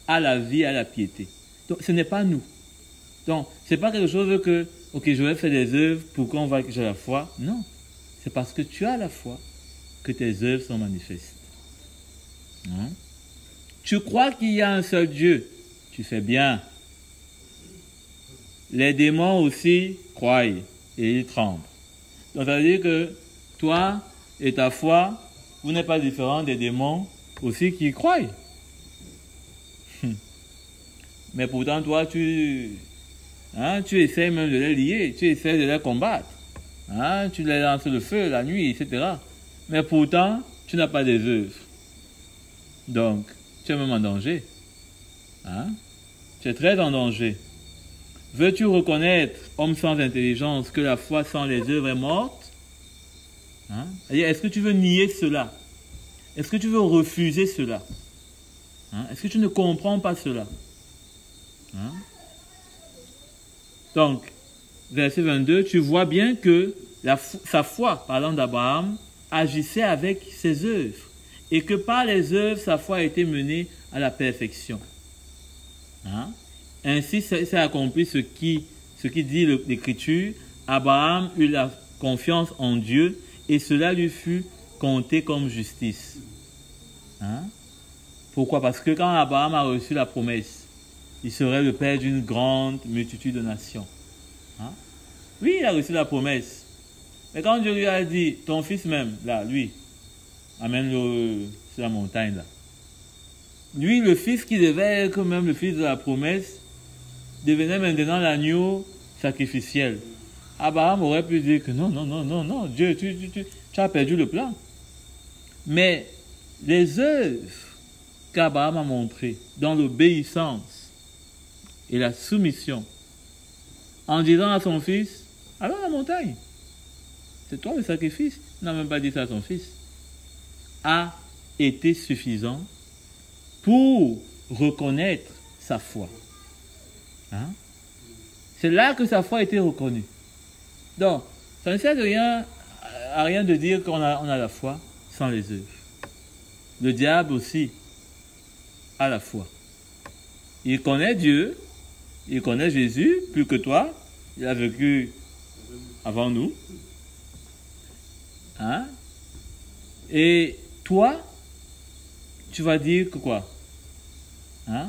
à la vie, à la piété. Donc, ce n'est pas nous. Donc, ce n'est pas quelque chose que, ok, je vais faire des œuvres pour qu'on voit que j'ai la foi. Non. C'est parce que tu as la foi que tes œuvres sont manifestes. Hein? Tu crois qu'il y a un seul Dieu. Tu fais bien. Les démons aussi croient et ils tremblent. Donc, ça veut dire que toi et ta foi, vous n'êtes pas différents des démons aussi qui croient. Mais pourtant, toi, tu essaies même de les lier, tu essaies de les combattre. Hein? Tu les lances le feu la nuit, etc. Mais pourtant, tu n'as pas des œuvres. Donc, tu es même en danger. Hein? Tu es très en danger. Veux-tu reconnaître, homme sans intelligence, que la foi sans les œuvres est morte? Hein? Est-ce que tu veux nier cela? Est-ce que tu veux refuser cela? Hein? Est-ce que tu ne comprends pas cela? Hein? Donc, verset 22, tu vois bien que sa foi, parlant d'Abraham, agissait avec ses œuvres, et que par les œuvres, sa foi a été menée à la perfection. Hein? Ainsi, c'est accompli ce qui dit l'Écriture. Abraham eut la confiance en Dieu, et cela lui fut compté comme justice. Hein? Pourquoi? Parce que quand Abraham a reçu la promesse, il serait le père d'une grande multitude de nations. Hein? Oui, il a reçu la promesse. Mais quand Dieu lui a dit, ton fils même, là, lui, amène-le sur la montagne, là. Lui, le fils qui devait être même le fils de la promesse, devenait maintenant l'agneau sacrificiel. Abraham aurait pu dire que non, Dieu, tu as perdu le plan. Mais les œuvres qu'Abraham a montrées dans l'obéissance et la soumission, en disant à son fils, allons à la montagne, c'est toi le sacrifice, il n'a même pas dit ça à son fils, a été suffisant pour reconnaître sa foi. Hein? C'est là que sa foi a été reconnue. Donc, ça ne sert à rien de dire qu'on a la foi sans les œuvres. Le diable aussi a la foi. Il connaît Dieu, il connaît Jésus plus que toi. Il a vécu avant nous. Hein? Et toi, tu vas dire que quoi? Hein?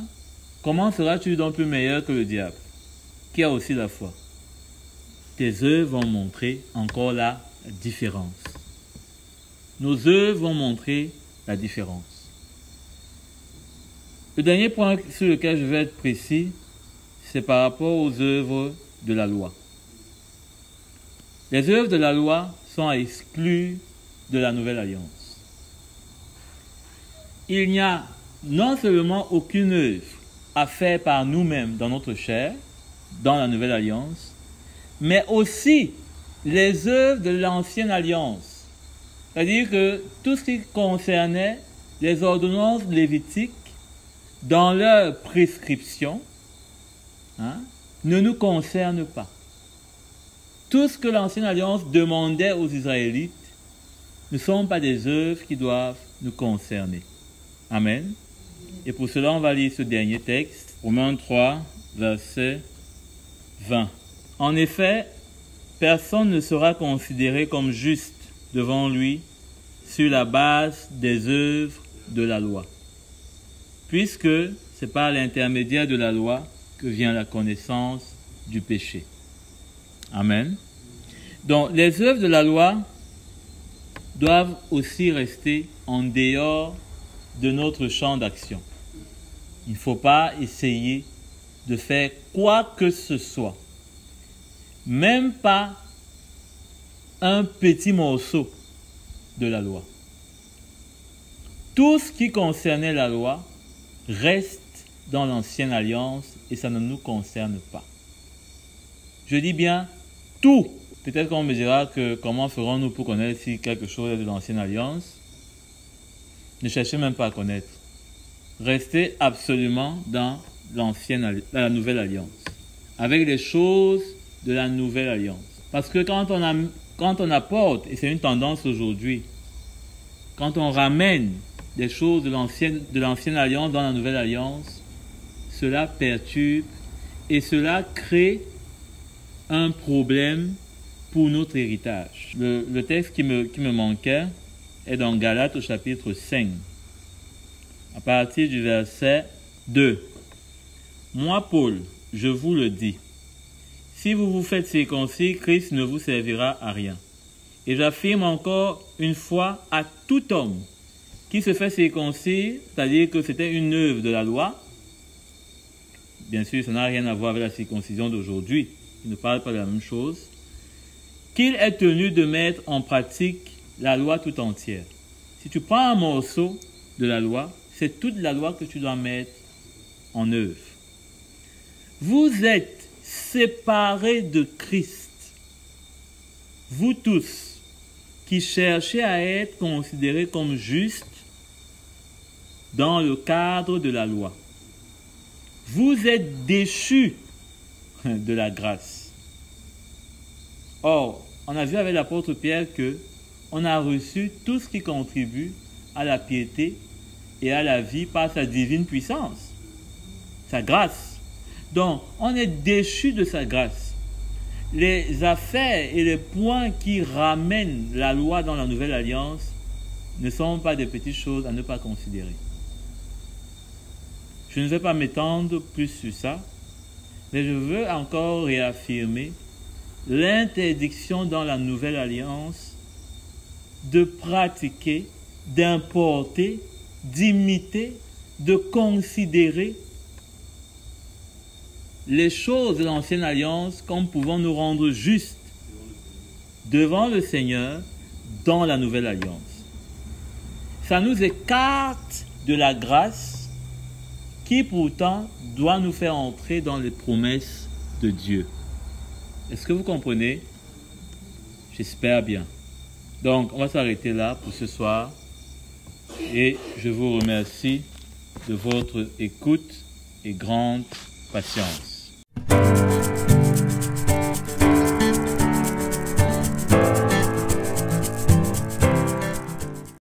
Comment seras-tu donc plus meilleur que le diable, qui a aussi la foi? Tes œuvres vont montrer encore la différence. Nos œuvres vont montrer la différence. Le dernier point sur lequel je vais être précis, c'est par rapport aux œuvres de la loi. Les œuvres de la loi sont exclues de la nouvelle alliance. Il n'y a non seulement aucune œuvre à faire par nous-mêmes dans notre chair, dans la nouvelle alliance, mais aussi les œuvres de l'ancienne alliance. C'est-à-dire que tout ce qui concernait les ordonnances lévitiques, dans leur prescription, ne nous concerne pas. Tout ce que l'ancienne alliance demandait aux Israélites ne sont pas des œuvres qui doivent nous concerner. Amen. Et pour cela, on va lire ce dernier texte, Romains 3, verset 20. En effet, personne ne sera considéré comme juste devant lui sur la base des œuvres de la loi, puisque c'est par l'intermédiaire de la loi que vient la connaissance du péché. Amen. Donc, les œuvres de la loi doivent aussi rester en dehors de notre champ d'action. Il ne faut pas essayer de faire quoi que ce soit, même pas un petit morceau de la loi. Tout ce qui concernait la loi reste dans l'ancienne alliance et ça ne nous concerne pas. Je dis bien tout. Peut-être qu'on me dira que comment ferons-nous pour connaître si quelque chose est de l'ancienne alliance? Ne cherchez même pas à connaître. Restez absolument dans la nouvelle alliance, avec les choses de la nouvelle alliance. Parce que quand on apporte, et c'est une tendance aujourd'hui, quand on ramène des choses de l'ancienne alliance dans la nouvelle alliance, cela perturbe et cela crée un problème pour notre héritage. Le texte qui me manquait est dans Galates au chapitre 5, à partir du verset 2. Moi, Paul, je vous le dis, si vous vous faites circoncis, Christ ne vous servira à rien. Et j'affirme encore une fois à tout homme qui se fait circoncis, c'est-à-dire que c'était une œuvre de la loi. Bien sûr, ça n'a rien à voir avec la circoncision d'aujourd'hui. Il ne parle pas de la même chose. Qu'il est tenu de mettre en pratique la loi tout entière. Si tu prends un morceau de la loi, c'est toute la loi que tu dois mettre en œuvre. Vous êtes séparés de Christ. Vous tous qui cherchez à être considérés comme justes dans le cadre de la loi. Vous êtes déchus de la grâce. Or, on a vu avec l'apôtre Pierre que on a reçu tout ce qui contribue à la piété et à la vie par sa divine puissance, sa grâce. Donc, on est déchus de sa grâce. Les affaires et les points qui ramènent la loi dans la nouvelle alliance ne sont pas des petites choses à ne pas considérer. Je ne vais pas m'étendre plus sur ça, mais je veux encore réaffirmer l'interdiction dans la nouvelle alliance de pratiquer, d'importer, d'imiter, de considérer les choses de l'ancienne alliance comme pouvant nous rendre justes devant le Seigneur dans la nouvelle alliance. Ça nous écarte de la grâce qui pourtant doit nous faire entrer dans les promesses de Dieu. Est-ce que vous comprenez? J'espère bien. Donc, on va s'arrêter là pour ce soir et je vous remercie de votre écoute et grande patience.